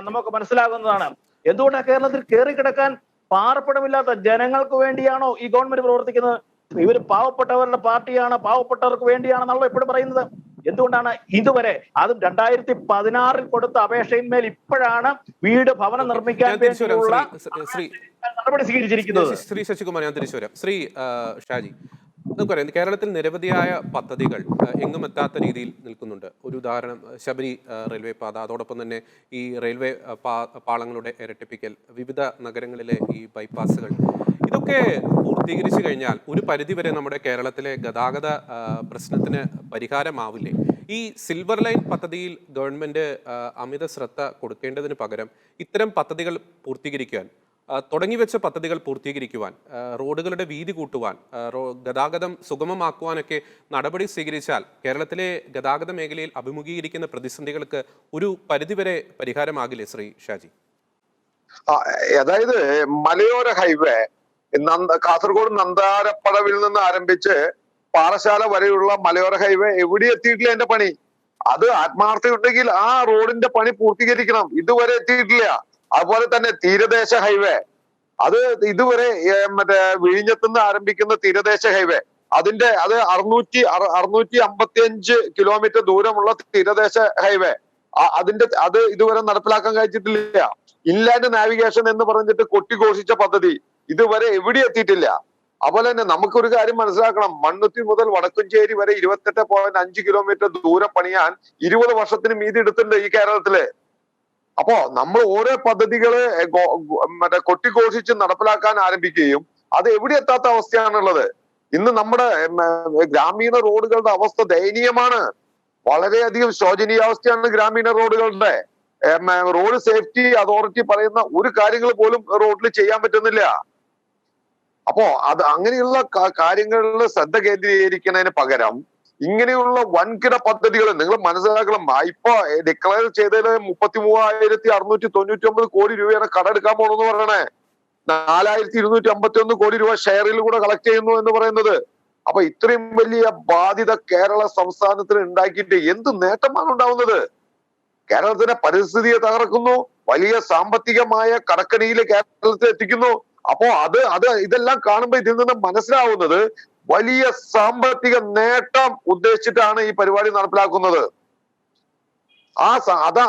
നമുക്ക് മനസ്സിലാകുന്നതാണ്. എന്തുകൊണ്ടാണ് കേരളത്തിൽ കേറിക്കിടക്കാൻ പാർപ്പിടമില്ലാത്ത ജനങ്ങൾക്ക് വേണ്ടിയാണോ ഈ ഗവൺമെന്റ് പ്രവർത്തിക്കുന്നത്? ഇവർ പാവപ്പെട്ടവരുടെ പാർട്ടിയാണ്, പാവപ്പെട്ടവർക്ക് വേണ്ടിയാണെന്നാണല്ലോ എപ്പോഴും പറയുന്നത്. എന്തുകൊണ്ടാണ് ഇതുവരെ, അതും 2016 കൊടുത്ത അപേക്ഷയിന്മേൽ ഇപ്പോഴാണ് വീട് ഭവനം നിർമ്മിക്കാൻ വേണ്ടിയുള്ള നടപടി സ്വീകരിച്ചിരിക്കുന്നത്? ശ്രീ ശശികുമാർ, ഞാൻ തിരിച്ചു വരാം. ശ്രീ ഷാജി, നമുക്കറിയാം കേരളത്തിൽ നിരവധിയായ പദ്ധതികൾ എങ്ങും എത്താത്ത രീതിയിൽ നിൽക്കുന്നുണ്ട്. ഒരു ഉദാഹരണം ശബരി റെയിൽവേ പാത, അതോടൊപ്പം തന്നെ ഈ റെയിൽവേ പാളങ്ങളുടെ ഇരട്ടിപ്പിക്കൽ, വിവിധ നഗരങ്ങളിലെ ഈ ബൈപ്പാസുകൾ, ഇതൊക്കെ പൂർത്തീകരിച്ചു കഴിഞ്ഞാൽ ഒരു പരിധിവരെ നമ്മുടെ കേരളത്തിലെ ഗതാഗത പ്രശ്നത്തിന് പരിഹാരമാവില്ലേ? ഈ സിൽവർ ലൈൻ പദ്ധതിയിൽ ഗവൺമെന്റ് അമിത ശ്രദ്ധ കൊടുക്കേണ്ടതിന് പകരം ഇത്തരം പദ്ധതികൾ പൂർത്തീകരിക്കുവാൻ, തുടങ്ങിവെച്ച പദ്ധതികൾ പൂർത്തീകരിക്കുവാൻ, റോഡുകളുടെ വീതി കൂട്ടുവാൻ, ഗതാഗതം സുഗമമാക്കുവാനൊക്കെ നടപടി സ്വീകരിച്ചാൽ കേരളത്തിലെ ഗതാഗത മേഖലയിൽ അഭിമുഖീകരിക്കുന്ന പ്രതിസന്ധികൾക്ക് ഒരു പരിധിവരെ പരിഹാരമാകില്ലേ ശ്രീ ഷാജി? അതായത് മലയോര ഹൈവേ കാസർഗോഡ് നന്ദാരപ്പടവിൽ നിന്ന് ആരംഭിച്ച് പാറശാല വരെയുള്ള മലയോര ഹൈവേ എവിടെ എത്തിയിട്ടില്ല എന്റെ പണി. അത് ആത്മാർത്ഥയുണ്ടെങ്കിൽ ആ റോഡിന്റെ പണി പൂർത്തീകരിക്കണം. ഇതുവരെ എത്തിയിട്ടില്ല. അതുപോലെ തന്നെ തീരദേശ ഹൈവേ, അത് ഇതുവരെ വിഴിഞ്ഞത്തുനിന്ന് ആരംഭിക്കുന്ന തീരദേശ ഹൈവേ, അത് 655 കിലോമീറ്റർ ദൂരമുള്ള തീരദേശ ഹൈവേ, അത് ഇതുവരെ നടപ്പിലാക്കാൻ കഴിച്ചിട്ടില്ല. ഇൻലാൻഡ് നാവിഗേഷൻ എന്ന് പറഞ്ഞിട്ട് കൊട്ടിഘോഷിച്ച പദ്ധതി ഇതുവരെ എവിടെ എത്തിയിട്ടില്ല. അതുപോലെ തന്നെ നമുക്കൊരു കാര്യം മനസ്സിലാക്കണം. മണ്ണുത്തി മുതൽ വടക്കുംചേരി വരെ 28.5 കിലോമീറ്റർ ദൂരം പണിയാൻ 20 വർഷത്തിന് മീതി എടുത്തിട്ടുണ്ട് ഈ കേരളത്തില്. അപ്പോ നമ്മൾ ഓരോ പദ്ധതികള് കൊട്ടിഘോഷിച്ച് നടപ്പിലാക്കാൻ ആരംഭിക്കുകയും അത് എവിടെ എത്താത്ത അവസ്ഥയാണുള്ളത്. ഇന്ന് നമ്മുടെ ഗ്രാമീണ റോഡുകളുടെ അവസ്ഥ ദയനീയമാണ്. വളരെയധികം ശോചനീയാവസ്ഥയാണ് ഗ്രാമീണ റോഡുകളുടെ. റോഡ് സേഫ്റ്റി അതോറിറ്റി പറയുന്ന ഒരു കാര്യങ്ങൾ പോലും റോഡിൽ ചെയ്യാൻ പറ്റുന്നില്ല. അപ്പോ അത് അങ്ങനെയുള്ള കാര്യങ്ങളിൽ ശ്രദ്ധ കേന്ദ്രീകരിക്കുന്നതിന് പകരം ഇങ്ങനെയുള്ള വൻകിട പദ്ധതികൾ നിങ്ങൾ മനസ്സിലാക്കണം. ഇപ്പൊ ഡിക്ലെയർ ചെയ്തതിൽ 33,699 കോടി രൂപയാണ് കടമെടുക്കാൻ പോണെന്ന് പറയണേ. 4,251 കോടി രൂപ ഷെയറിൽ കൂടെ കളക്ട് ചെയ്യുന്നു എന്ന് പറയുന്നത്. അപ്പൊ ഇത്രയും വലിയ ബാധ്യത കേരള സംസ്ഥാനത്തിന് ഉണ്ടാക്കിയിട്ട് എന്ത് നേട്ടമാണ് ഉണ്ടാവുന്നത്? കേരളത്തിന്റെ പരിസ്ഥിതിയെ തകർക്കുന്നു, വലിയ സാമ്പത്തികമായ കടക്കണിയിൽ കേരളത്തെ എത്തിക്കുന്നു. അപ്പോ ഇതെല്ലാം കാണുമ്പോൾ ഇതിൽ നിന്ന് മനസ്സിലാവുന്നത് വലിയ സാമ്പത്തിക നേട്ടം ഉദ്ദേശിച്ചിട്ടാണ് ഈ പരിപാടി നടപ്പിലാക്കുന്നത്.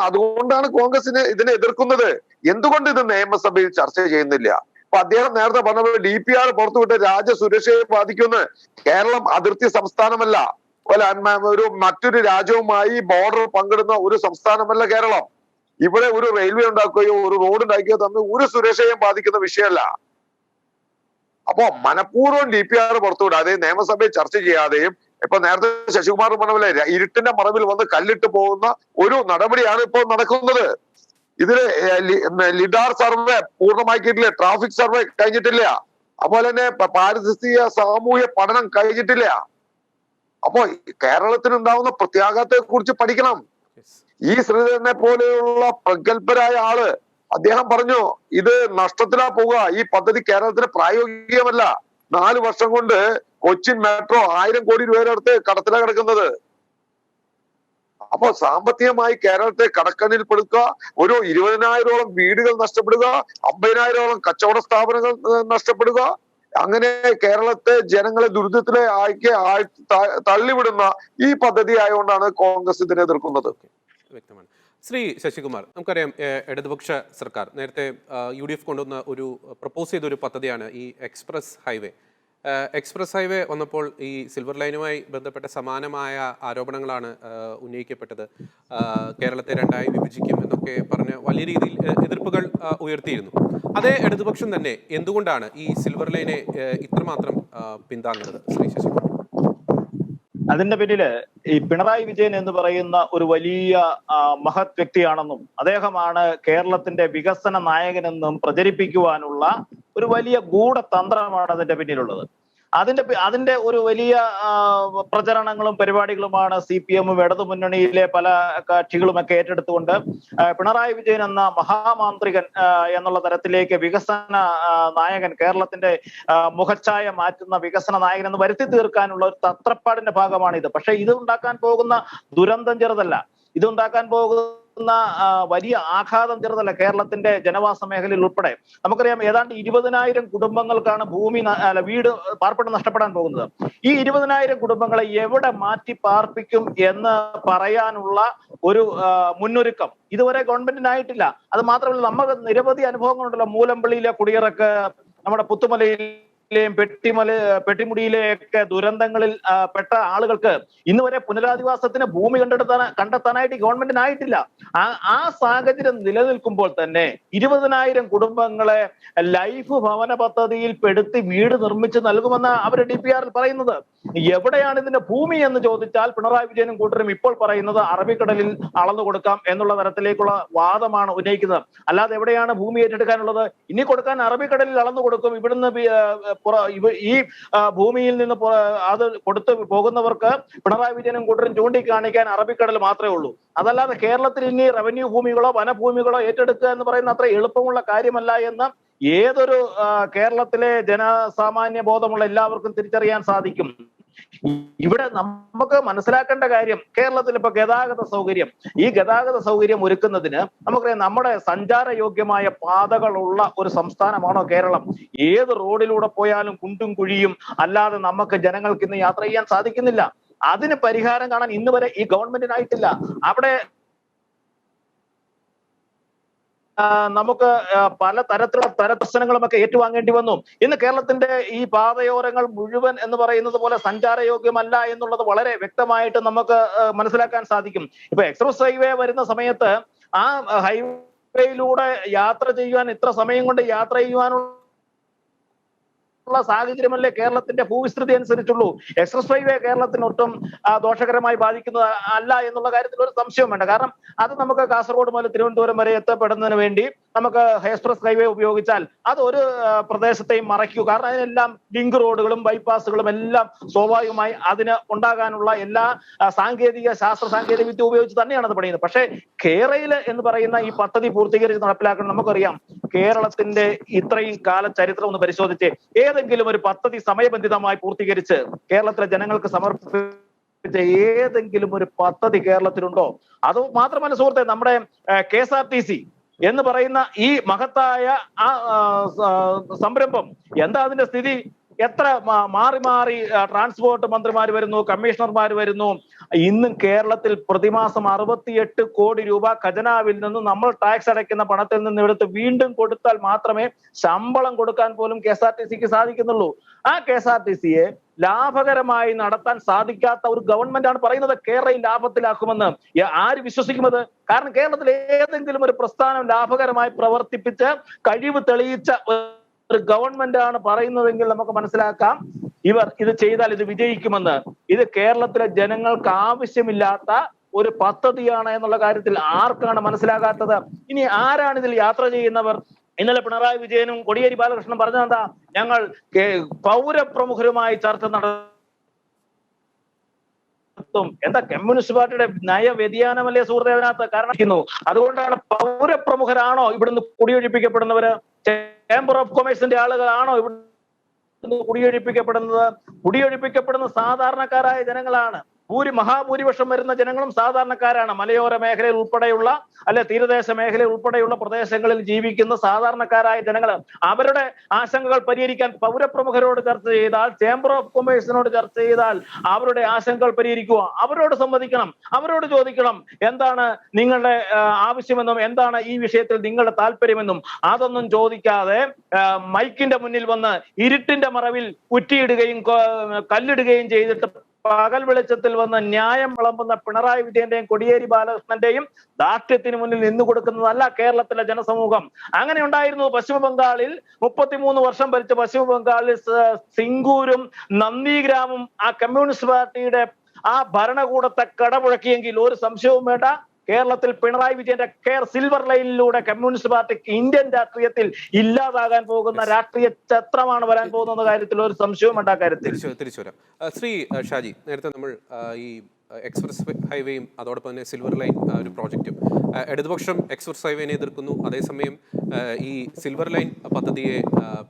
അതുകൊണ്ടാണ് കോൺഗ്രസിന് ഇതിനെ എതിർക്കുന്നത്. എന്തുകൊണ്ട് ഇത് നിയമസഭയിൽ ചർച്ച ചെയ്യുന്നില്ല? അപ്പൊ അദ്ദേഹം നേരത്തെ പറഞ്ഞ DPR പുറത്തുവിട്ട് രാജ്യസുരക്ഷയെ ബാധിക്കുമെന്ന്. കേരളം അതിർത്തി സംസ്ഥാനമല്ല, മറ്റൊരു രാജ്യവുമായി ബോർഡർ പങ്കിടുന്ന ഒരു സംസ്ഥാനമല്ല കേരളം. ഇവിടെ ഒരു റെയിൽവേ ഉണ്ടാക്കുകയോ ഒരു റോഡ് ഉണ്ടാക്കുകയോ തമ്മിൽ ഒരു സുരക്ഷയും ബാധിക്കുന്ന വിഷയമല്ല. അപ്പോ മനഃപൂർവ്വം DPR പുറത്തുവിടാതെയും നിയമസഭയിൽ ചർച്ച ചെയ്യാതെയും ഇപ്പൊ നേരത്തെ ശശികുമാർ പറഞ്ഞ പോലെ ഇരുട്ടിന്റെ മറവിൽ വന്ന് കല്ലിട്ട് പോകുന്ന ഒരു നടപടിയാണ് ഇപ്പോൾ നടക്കുന്നത്. ഇതില് ലിഡാർ സർവേ പൂർണ്ണമാക്കിയിട്ടില്ല, ട്രാഫിക് സർവേ കഴിഞ്ഞിട്ടില്ല, അതുപോലെ തന്നെ പാരിസ്ഥിതിക സാമൂഹ്യ പഠനം കഴിഞ്ഞിട്ടില്ല. അപ്പോ കേരളത്തിനുണ്ടാവുന്ന പ്രത്യാഘാതത്തെ കുറിച്ച് പഠിക്കണം. ഈ ശ്രീധരനെ പോലെയുള്ള പ്രഗത്ഭരായ ആള് അദ്ദേഹം പറഞ്ഞു ഇത് നഷ്ടത്തിലാ പോവുക, ഈ പദ്ധതി കേരളത്തിന് പ്രായോഗികമല്ല. 4 വർഷം കൊണ്ട് കൊച്ചിൻ മെട്രോ 1000 കോടി രൂപയുടെ അടുത്ത് കടത്തിലാ കിടക്കുന്നത്. അപ്പൊ സാമ്പത്തികമായി കേരളത്തെ കടക്കണ്ണിൽപ്പെടുത്തുക, ഒരു 20,000ഓളം വീടുകൾ നഷ്ടപ്പെടുക, 50,000ഓളം കച്ചവട സ്ഥാപനങ്ങൾ നഷ്ടപ്പെടുക, അങ്ങനെ കേരളത്തെ ജനങ്ങളെ ദുരിതത്തിലെ തള്ളിവിടുന്ന ഈ പദ്ധതി ആയതുകൊണ്ടാണ് കോൺഗ്രസ് ഇതിനെ എതിർക്കുന്നത്. വ്യക്തമാണ്. ശ്രീ ശശികുമാർ, നമുക്കറിയാം ഇടതുപക്ഷ സർക്കാർ നേരത്തെ UDF കൊണ്ടുവന്ന പ്രപ്പോസ് ചെയ്ത ഒരു പദ്ധതിയാണ് ഈ എക്സ്പ്രസ് ഹൈവേ. എക്സ്പ്രസ് ഹൈവേ വന്നപ്പോൾ ഈ സിൽവർ ലൈനുമായി ബന്ധപ്പെട്ട സമാനമായ ആരോപണങ്ങളാണ് ഉന്നയിക്കപ്പെട്ടത്. കേരളത്തെ 2ആയി വിഭജിക്കും എന്നൊക്കെ പറഞ്ഞ് വലിയ രീതിയിൽ എതിർപ്പുകൾ ഉയർത്തിയിരുന്നു. അതേ ഇടതുപക്ഷം തന്നെ എന്തുകൊണ്ടാണ് ഈ സിൽവർ ലൈനെ ഇത്രമാത്രം പിന്താങ്ങുന്നത്? ശ്രീ ശശികുമാർ. അതിന്റെ പിന്നില് ഈ പിണറായി വിജയൻ എന്ന് പറയുന്ന ഒരു വലിയ മഹത് വ്യക്തിയാണെന്നും അദ്ദേഹമാണ് കേരളത്തിന്റെ വികസന നായകനെന്നും പ്രചരിപ്പിക്കുവാനുള്ള ഒരു വലിയ ഗൂഢതന്ത്രമാണ് അതിന്റെ പിന്നിലുള്ളത്. അതിന്റെ ഒരു വലിയ പ്രചരണങ്ങളും പരിപാടികളുമാണ് CPM-ഉം ഇടതുമുന്നണിയിലെ പല കക്ഷികളുമൊക്കെ ഏറ്റെടുത്തുകൊണ്ട് പിണറായി വിജയൻ എന്ന മഹാമാന്ത്രികൻ എന്നുള്ള തരത്തിലേക്ക് വികസന നായകൻ, കേരളത്തിന്റെ മുഖച്ഛായ മാറ്റുന്ന വികസന നായകൻ എന്ന് വരുത്തി തീർക്കാനുള്ള ഒരു തത്രപ്പാടിന്റെ ഭാഗമാണിത്. പക്ഷെ ഇത് ഉണ്ടാക്കാൻ പോകുന്ന ദുരന്തം ചെറുതല്ല. ഇതുണ്ടാക്കാൻ പോകുന്ന വലിയ ആഘാതം ചെറുതല്ല. കേരളത്തിന്റെ ജനവാസ മേഖലയിൽ ഉൾപ്പെടെ നമുക്കറിയാം ഏതാണ്ട് 20,000 കുടുംബങ്ങൾക്കാണ് വീട് പാർപ്പിടം നഷ്ടപ്പെടാൻ പോകുന്നത്. ഈ 20,000 കുടുംബങ്ങളെ എവിടെ മാറ്റി പാർപ്പിക്കും എന്ന് പറയാനുള്ള ഒരു മുന്നൊരുക്കം ഇതുവരെ ഗവൺമെന്റിനായിട്ടില്ല. അത് മാത്രമല്ല, നമുക്ക് നിരവധി അനുഭവങ്ങളുണ്ടല്ലോ. മൂലമ്പള്ളിയിലെ കുടിയിറക്ക്, നമ്മുടെ പുത്തുമലയിൽ പെട്ടിമുടിയിലെയൊക്കെ ദുരന്തങ്ങളിൽ പെട്ട ആളുകൾക്ക് ഇന്ന് വരെ പുനരധിവാസത്തിന് ഭൂമി കണ്ടെത്താനായിട്ട് ഗവൺമെന്റിനായിട്ടില്ല. ആ സാഹചര്യം നിലനിൽക്കുമ്പോൾ തന്നെ 20,000 കുടുംബങ്ങളെ ലൈഫ് ഭവന പദ്ധതിയിൽ പെടുത്തി വീട് നിർമ്മിച്ച് നൽകുമെന്ന് അവർ DPR-ൽ പറയുന്നത്. എവിടെയാണ് ഇതിന്റെ ഭൂമി എന്ന് ചോദിച്ചാൽ പിണറായി വിജയനും കൂട്ടരും ഇപ്പോൾ പറയുന്നത് അറബിക്കടലിൽ അളന്നു കൊടുക്കാം എന്നുള്ള തരത്തിലേക്കുള്ള വാദമാണ് ഉന്നയിക്കുന്നത്. അല്ലാതെ എവിടെയാണ് ഭൂമി ഏറ്റെടുക്കാനുള്ളത്? ഇനി കൊടുക്കാൻ അറബിക്കടലിൽ അളന്നു കൊടുക്കും. ഇവിടുന്ന് ഈ ഭൂമിയിൽ നിന്ന് അത് കൊടുത്തു പോകുന്നവർക്ക് പിണറായി വിജയനും കൂട്ടരും ചൂണ്ടിക്കാണിക്കാൻ അറബിക്കടൽ മാത്രമേ ഉള്ളൂ. അതല്ലാതെ കേരളത്തിൽ ഇനി റവന്യൂ ഭൂമികളോ വനഭൂമികളോ ഏറ്റെടുക്കുക എന്ന് പറയുന്ന അത്ര എളുപ്പമുള്ള കാര്യമല്ല എന്ന് ഏതൊരു കേരളത്തിലെ ജനസാമാന്യ ബോധമുള്ള എല്ലാവർക്കും തിരിച്ചറിയാൻ സാധിക്കും. ഇവിടെ നമുക്ക് മനസ്സിലാക്കേണ്ട കാര്യം, കേരളത്തിൽ ഇപ്പൊ ഈ ഗതാഗത സൗകര്യം ഒരുക്കുന്നതിന് നമുക്കറിയാം നമ്മുടെ സഞ്ചാര യോഗ്യമായ പാതകളുള്ള ഒരു സംസ്ഥാനമാണോ കേരളം? ഏത് റോഡിലൂടെ പോയാലും കുണ്ടും കുഴിയും അല്ലാതെ നമുക്ക് ജനങ്ങൾക്ക് ഇന്ന് യാത്ര ചെയ്യാൻ സാധിക്കുന്നില്ല. അതിന് പരിഹാരം കാണാൻ ഇന്ന് വരെ ഈ ഗവൺമെന്റിനായിട്ടില്ല. അവിടെ നമുക്ക് പല തരത്തിലുള്ള പ്രശ്നങ്ങളുമൊക്കെ ഏറ്റുവാങ്ങേണ്ടി വന്നു. ഇന്ന് കേരളത്തിന്റെ ഈ പാതയോരങ്ങൾ മുഴുവൻ എന്ന് പറയുന്നത് പോലെ സഞ്ചാരയോഗ്യമല്ല എന്നുള്ളത് വളരെ വ്യക്തമായിട്ട് നമുക്ക് മനസ്സിലാക്കാൻ സാധിക്കും. ഇപ്പൊ എക്സ്പ്രസ് ഹൈവേ വരുന്ന സമയത്ത് ആ ഹൈവേയിലൂടെ യാത്ര ചെയ്യുവാൻ, ഇത്ര സമയം കൊണ്ട് യാത്ര ചെയ്യുവാനുള്ള ഉള്ള സാഹചര്യമല്ലേ കേരളത്തിന്റെ ഭൂവിസ്തൃതി അനുസരിച്ചുള്ളൂ. എക്സ്പ്രസ് ഹൈവേ കേരളത്തിന് ഒട്ടും ദോഷകരമായി ബാധിക്കുന്നത് അല്ല എന്നുള്ള കാര്യത്തിൽ ഒരു സംശയവും വേണ്ട. കാരണം അത് നമുക്ക് കാസർഗോഡ് മുതൽ തിരുവനന്തപുരം വരെ എത്തപ്പെടുന്നതിന് വേണ്ടി നമുക്ക് എക്സ്പ്രസ് ഹൈവേ ഉപയോഗിച്ചാൽ അത് ഒരു പ്രദേശത്തെയും മറയ്ക്കൂ. കാരണം അതിനെല്ലാം ലിങ്ക് റോഡുകളും ബൈപ്പാസുകളും എല്ലാം സ്വാഭാവികമായി അതിന് ഉണ്ടാകാനുള്ള എല്ലാ ശാസ്ത്ര സാങ്കേതിക വിദ്യ ഉപയോഗിച്ച് തന്നെയാണ് അത് പണിയുന്നത്. പക്ഷേ കേരയിൽ എന്ന് പറയുന്ന ഈ പദ്ധതി പൂർത്തീകരിച്ച് നടപ്പിലാക്കണം. നമുക്കറിയാം കേരളത്തിന്റെ ഇത്രയും കാല ചരിത്രം ഒന്ന് പരിശോധിച്ച് ഏതെങ്കിലും ഒരു പദ്ധതി സമയബന്ധിതമായി പൂർത്തീകരിച്ച് കേരളത്തിലെ ജനങ്ങൾക്ക് സമർപ്പിച്ച ഏതെങ്കിലും ഒരു പദ്ധതി കേരളത്തിലുണ്ടോ? അത് മാത്രമല്ല സുഹൃത്തെ, നമ്മുടെ KSRTC എന്ന് പറയുന്ന ഈ മഹത്തായ ആ സംരംഭം എന്താ അതിന്റെ സ്ഥിതി? എത്ര മാറി മാറി ട്രാൻസ്പോർട്ട് മന്ത്രിമാർ വരുന്നു, കമ്മീഷണർമാർ വരുന്നു. ഇന്നും കേരളത്തിൽ പ്രതിമാസം 68 കോടി രൂപ ഖജനാവിൽ നിന്ന് നമ്മൾ ടാക്സ് അടയ്ക്കുന്ന പണത്തിൽ നിന്ന് എടുത്ത് വീണ്ടും കൊടുത്താൽ മാത്രമേ ശമ്പളം കൊടുക്കാൻ പോലും KSRTCക്ക് സാധിക്കുന്നുള്ളൂ. ആ KSRTCയെ ലാഭകരമായി നടത്താൻ സാധിക്കാത്ത ഒരു ഗവൺമെന്റ് ആണ് പറയുന്നത് കേരളയിൽ ലാഭത്തിലാക്കുമെന്ന്. ആര് വിശ്വസിക്കുന്നത്? കാരണം കേരളത്തിൽ ഏതെങ്കിലും ഒരു പ്രസ്ഥാനം ലാഭകരമായി പ്രവർത്തിപ്പിച്ച് കഴിവ് തെളിയിച്ച ഒരു ഗവൺമെന്റ് ആണ് പറയുന്നതെങ്കിൽ നമുക്ക് മനസ്സിലാക്കാം ഇവർ ഇത് ചെയ്താൽ ഇത് വിജയിക്കുമെന്ന്. ഇത് കേരളത്തിലെ ജനങ്ങൾക്ക് ആവശ്യമില്ലാത്ത ഒരു പദ്ധതിയാണ് എന്നുള്ള കാര്യത്തിൽ ആർക്കാണ് മനസ്സിലാകാത്തത്? ഇനി ആരാണ് ഇതിൽ യാത്ര ചെയ്യുന്നവർ? ഇന്നലെ പിണറായി വിജയനും കോടിയേരി ബാലകൃഷ്ണനും പറഞ്ഞതെന്താ? ഞങ്ങൾ പൗരപ്രമുഖരുമായി ചർച്ച നടത്തും. എന്താ കമ്മ്യൂണിസ്റ്റ് പാർട്ടിയുടെ നയ വ്യതിയാനമല്ലേ സുഹൃത്തേ അതിനകത്ത് കാരണം? അതുകൊണ്ടാണ് പൗരപ്രമുഖരാണോ ഇവിടുന്ന് കുടിയൊഴിപ്പിക്കപ്പെടുന്നവര്? ചേംബർ ഓഫ് കൊമേഴ്സിന്റെ ആളുകളാണോ ഇവിടുന്ന് കുടിയൊഴിപ്പിക്കപ്പെടുന്നത്? കുടിയൊഴിപ്പിക്കപ്പെടുന്ന സാധാരണക്കാരായ ജനങ്ങളാണ്. മഹാഭൂരിപക്ഷം വരുന്ന ജനങ്ങളും സാധാരണക്കാരാണ്. മലയോര മേഖലയിൽ ഉൾപ്പെടെയുള്ള തീരദേശ മേഖലയിൽ ഉൾപ്പെടെയുള്ള പ്രദേശങ്ങളിൽ ജീവിക്കുന്ന സാധാരണക്കാരായ ജനങ്ങൾ. അവരുടെ ആശങ്കകൾ പരിഹരിക്കാൻ പൗരപ്രമുഖരോട് ചർച്ച ചെയ്താൽ, ചേംബർ ഓഫ് കൊമേഴ്സിനോട് ചർച്ച ചെയ്താൽ അവരുടെ ആശങ്കകൾ പരിഹരിക്കുക. അവരോട് സംവദിക്കണം, അവരോട് ചോദിക്കണം എന്താണ് നിങ്ങളുടെ ആവശ്യമെന്നും എന്താണ് ഈ വിഷയത്തിൽ നിങ്ങളുടെ താല്പര്യമെന്നും. അതൊന്നും ചോദിക്കാതെ മൈക്കിന്റെ മുന്നിൽ വന്ന് ഇരുട്ടിന്റെ മറവിൽ കുറ്റിയിടുകയും കല്ലിടുകയും ചെയ്തിട്ട് പകൽ വെളിച്ചത്തിൽ വന്ന് ന്യായം വിളമ്പുന്ന പിണറായി വിജയന്റെയും കോടിയേരി ബാലകൃഷ്ണന്റെയും ദാർഢ്യത്തിന് മുന്നിൽ നിന്നു കൊടുക്കുന്നതല്ല കേരളത്തിലെ ജനസമൂഹം. അങ്ങനെ ഉണ്ടായിരുന്നു പശ്ചിമ ബംഗാളിൽ. 33 വർഷം ഭരിച്ച പശ്ചിമ ബംഗാളിൽ സിംഗൂരും നന്ദിഗ്രാമും ആ കമ്മ്യൂണിസ്റ്റ് പാർട്ടിയുടെ ആ ഭരണകൂടത്തെ കടമുഴക്കിയെങ്കിൽ ഒരു സംശയവും വേണ്ട, കേരളത്തിൽ പിണറായി വിജയന്റെ സിൽവർ ലൈനിലൂടെ കമ്മ്യൂണിസ്റ്റ് പാർട്ടിക്ക് ഇന്ത്യൻ രാഷ്ട്രീയത്തിൽ ഇല്ലാതാകാൻ പോകുന്ന രാഷ്ട്രീയ ചത്രമാണ് വരാൻ പോകുന്ന കാര്യത്തിൽ ഒരു സംശയവും വേണ്ട കാര്യത്തിൽ. തിരിച്ചു വരാം. ശ്രീ ഷാജി, നേരത്തെ നമ്മൾ ഈ എക്സ്പ്രസ് ഹൈവേയും അതോടൊപ്പം തന്നെ സിൽവർ ലൈൻ ഒരു പ്രോജക്റ്റും ഇടതുപക്ഷം എക്സ്പ്രസ് ഹൈവേനെ എതിർക്കുന്നു, അതേസമയം ഈ സിൽവർ ലൈൻ പദ്ധതിയെ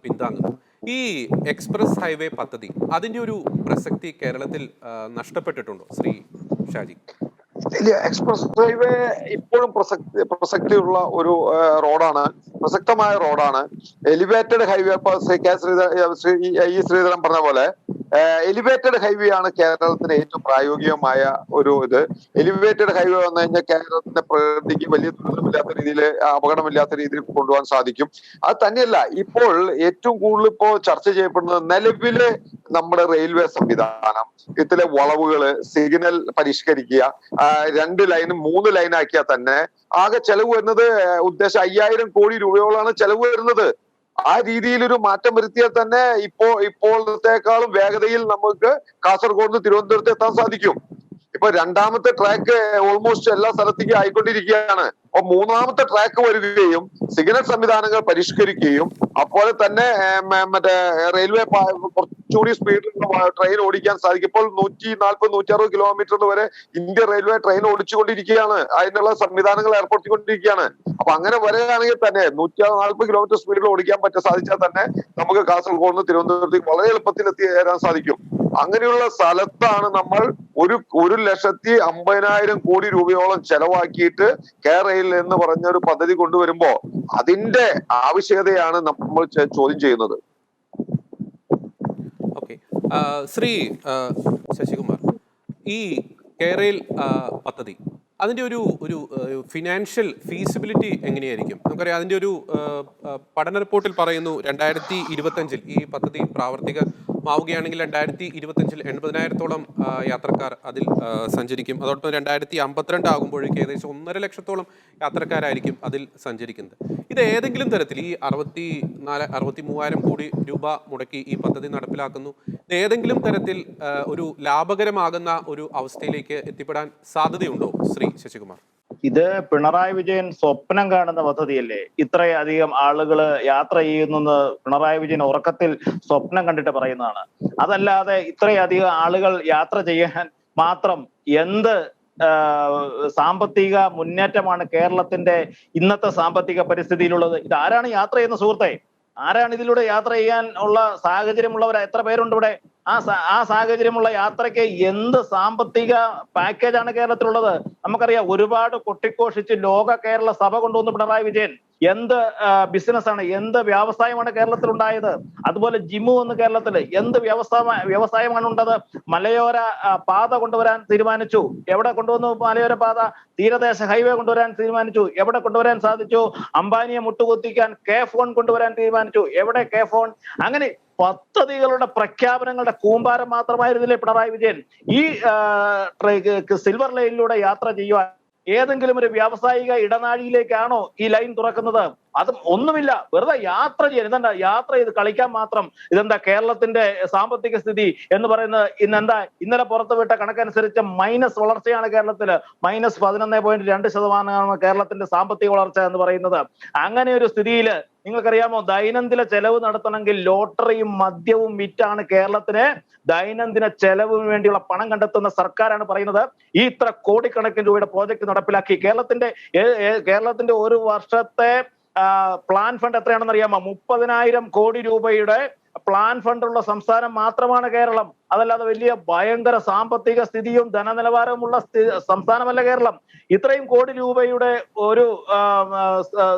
പിന്താങ്ങുന്നു. ഈ എക്സ്പ്രസ് ഹൈവേ പദ്ധതി അതിൻ്റെ ഒരു പ്രസക്തി കേരളത്തിൽ നഷ്ടപ്പെട്ടിട്ടുണ്ടോ ശ്രീ ഷാജി? ഇല്ല, എക്സ്പ്രസ് ഹൈവേ ഇപ്പോഴും പ്രസക്തിയുള്ള ഒരു റോഡാണ്, പ്രസക്തമായ റോഡാണ്. എലിവേറ്റഡ് ഹൈവേ ഈ ശ്രീധരൻ പറഞ്ഞ പോലെ എലിവേറ്റഡ് ഹൈവേ ആണ് കേരളത്തിന് ഏറ്റവും പ്രായോഗികമായ ഒരു ഇത്. എലിവേറ്റഡ് ഹൈവേ വന്നു കഴിഞ്ഞാൽ കേരളത്തിന്റെ പ്രകൃതിക്ക് വലിയ ദുരിതമില്ലാത്ത രീതിയിൽ, അപകടമില്ലാത്ത രീതിയിൽ കൊണ്ടുപോകാൻ സാധിക്കും. അത് തന്നെയല്ല, ഇപ്പോൾ ഏറ്റവും കൂടുതൽ ഇപ്പോ ചർച്ച ചെയ്യപ്പെടുന്നത് നിലവിലെ നമ്മുടെ റെയിൽവേ സംവിധാനം, ഇതിലെ വളവുകള്, സിഗ്നൽ പരിഷ്കരിക്കുക, 2 ലൈനും 3 ലൈനാക്കിയാൽ തന്നെ ആകെ ചെലവ് വരുന്നത് ഉദ്ദേശം 5000 കോടി രൂപയോളാണ് ചെലവ് വരുന്നത്. ആ രീതിയിൽ ഒരു മാറ്റം വരുത്തിയാൽ തന്നെ ഇപ്പോഴത്തെക്കാളും വേഗതയിൽ നമുക്ക് കാസർഗോഡ് നിന്ന് തിരുവനന്തപുരത്ത് എത്താൻ സാധിക്കും. ഇപ്പൊ 2ാമത്തെ ട്രാക്ക് ഓൾമോസ്റ്റ് എല്ലാ സ്ഥലത്തേക്കും ആയിക്കൊണ്ടിരിക്കുകയാണ്. അപ്പൊ 3ാമത്തെ ട്രാക്ക് വരികയും സിഗ്നൽ സംവിധാനങ്ങൾ പരിഷ്കരിക്കുകയും അപ്പോൾ തന്നെ മറ്റേ റെയിൽവേ കുറച്ചുകൂടി സ്പീഡിൽ ട്രെയിൻ ഓടിക്കാൻ സാധിക്കും. ഇപ്പോൾ 140-160 കിലോമീറ്റർ വരെ ഇന്ത്യൻ റെയിൽവേ ട്രെയിൻ ഓടിച്ചുകൊണ്ടിരിക്കുകയാണ്. അതിനുള്ള സംവിധാനങ്ങൾ ഏർപ്പെടുത്തിക്കൊണ്ടിരിക്കുകയാണ്. അപ്പൊ അങ്ങനെ വരികയാണെങ്കിൽ തന്നെ 140 കിലോമീറ്റർ സ്പീഡിൽ ഓടിക്കാൻ സാധിച്ചാൽ തന്നെ നമുക്ക് കാസർഗോഡ് നിന്ന് തിരുവനന്തപുരത്തേക്ക് വളരെ എളുപ്പത്തിൽ എത്തിച്ചേരാൻ സാധിക്കും. അങ്ങനെയുള്ള സ്ഥലത്താണ് നമ്മൾ 1,50,000 കോടി രൂപയോളം ചെലവാക്കിയിട്ട് കേരളയിൽ എന്ന് പറഞ്ഞ ഒരു പദ്ധതി കൊണ്ടുവരുമ്പോ അതിന്റെ ആവശ്യകതയാണ് നമ്മൾ ചോദ്യം ചെയ്യുന്നത്. ഓക്കെ, ശ്രീ ശശികുമാർ, ഈ കേരള പദ്ധതി അതിൻ്റെ ഒരു ഫിനാൻഷ്യൽ ഫീസിബിലിറ്റി എങ്ങനെയായിരിക്കും? നമുക്കറിയാം, അതിൻ്റെ ഒരു പഠന റിപ്പോർട്ടിൽ പറയുന്നു 2025 ഈ പദ്ധതി ആവുകയാണെങ്കിൽ 2025 80,000-ഓളം യാത്രക്കാർ അതിൽ സഞ്ചരിക്കും. അതോടൊപ്പം 2052 ആകുമ്പോഴേക്കും ഏകദേശം 1.5 ലക്ഷത്തോളം യാത്രക്കാരായിരിക്കും അതിൽ സഞ്ചരിക്കുന്നത്. ഇത് ഏതെങ്കിലും തരത്തിൽ ഈ 63,000 കോടി രൂപ മുടക്കി ഈ പദ്ധതി നടപ്പിലാക്കുന്നു, ഇത് ഏതെങ്കിലും തരത്തിൽ ഒരു ലാഭകരമാകുന്ന ഒരു അവസ്ഥയിലേക്ക് എത്തിപ്പെടാൻ സാധ്യതയുണ്ടോ ശ്രീ ശശികുമാർ? ഇത് പിണറായി വിജയൻ സ്വപ്നം കാണുന്ന പദ്ധതിയല്ലേ? ഇത്രയധികം ആളുകൾ യാത്ര ചെയ്യുന്നെന്ന് പിണറായി വിജയൻ ഉറക്കത്തിൽ സ്വപ്നം കണ്ടിട്ട് പറയുന്നതാണ്. അതല്ലാതെ ഇത്രയധികം ആളുകൾ യാത്ര ചെയ്യാൻ മാത്രം എന്ത് സാമ്പത്തിക മുന്നേറ്റമാണ് കേരളത്തിന്റെ ഇന്നത്തെ സാമ്പത്തിക പരിസ്ഥിതിയിലുള്ളത്? ഇതാരാണ് യാത്ര ചെയ്യുന്ന സുഹൃത്തെ? ആരാണ് ഇതിലൂടെ യാത്ര ചെയ്യാൻ ഉള്ള സാഹചര്യമുള്ളവർ? എത്ര പേരുണ്ട് ഇവിടെ? ആ സാഹചര്യമുള്ള യാത്രയ്ക്ക് എന്ത് സാമ്പത്തിക പാക്കേജാണ് കേരളത്തിലുള്ളത്? നമുക്കറിയാം, ഒരുപാട് കൊട്ടിഘോഷിച്ച് ലോക കേരള സഭ കൊണ്ടുവന്ന് പിണറായി വിജയൻ. എന്ത് ബിസിനസ്സാണ്, എന്ത് വ്യവസായമാണ് കേരളത്തിൽ ഉണ്ടായത്? അതുപോലെ ജിമ്മു വന്ന് കേരളത്തിൽ എന്ത് വ്യവസായമാണ് ഉണ്ടത്? മലയോര പാത കൊണ്ടുവരാൻ തീരുമാനിച്ചു. എവിടെ കൊണ്ടുവന്നു മലയോര പാത? തീരദേശ ഹൈവേ കൊണ്ടുവരാൻ തീരുമാനിച്ചു. എവിടെ കൊണ്ടുവരാൻ സാധിച്ചു? അംബാനിയെ മുട്ടുകുത്തിക്കാൻ K-ഫോൺ കൊണ്ടുവരാൻ തീരുമാനിച്ചു. എവിടെ K-ഫോൺ? അങ്ങനെ പദ്ധതികളുടെ പ്രഖ്യാപനങ്ങളുടെ കൂമ്പാരം മാത്രമായിരുന്നില്ലേ പിണറായി വിജയൻ? ഈ സിൽവർ ലൈനിലൂടെ യാത്ര ചെയ്യുവാൻ ഏതെങ്കിലും ഒരു വ്യാവസായിക ഇടനാഴിയിലേക്കാണോ ഈ ലൈൻ തുറക്കുന്നത്? അതും ഒന്നുമില്ല, വെറുതെ യാത്ര ചെയ്യാൻ. ഇതെന്താ യാത്ര ചെയ്ത് കളിക്കാൻ മാത്രം? ഇതെന്താ കേരളത്തിന്റെ സാമ്പത്തിക സ്ഥിതി എന്ന് പറയുന്നത്? ഇന്നെന്താ ഇന്നലെ പുറത്തുവിട്ട കണക്കനുസരിച്ച് മൈനസ് വളർച്ചയാണ് കേരളത്തില്. -11.2% കേരളത്തിന്റെ സാമ്പത്തിക വളർച്ച എന്ന് പറയുന്നത്. അങ്ങനെ ഒരു സ്ഥിതിയില് നിങ്ങൾക്കറിയാമോ, ദൈനംദിന ചെലവ് നടത്തണമെങ്കിൽ ലോട്ടറിയും മദ്യവും വിറ്റാണ് കേരളത്തിന് ദൈനംദിന ചെലവിന് വേണ്ടിയുള്ള പണം കണ്ടെത്തുന്ന സർക്കാരാണ് പറയുന്നത്. ഈ ഇത്ര കോടിക്കണക്കിന് രൂപയുടെ പ്രോജക്ട് നടപ്പിലാക്കി കേരളത്തിന്റെ ഒരു വർഷത്തെ പ്ലാൻ ഫണ്ട് എത്രയാണെന്ന് അറിയാമോ? 30,000 കോടി രൂപയുടെ പ്ലാൻ ഫണ്ടുള്ള സംസ്ഥാനം മാത്രമാണ് കേരളം. അതല്ലാതെ വലിയ ഭയങ്കര സാമ്പത്തിക സ്ഥിതിയും ധനനിലവാരവുമുള്ള സംസ്ഥാനമല്ല കേരളം. ഇത്രയും കോടി രൂപയുടെ ഒരു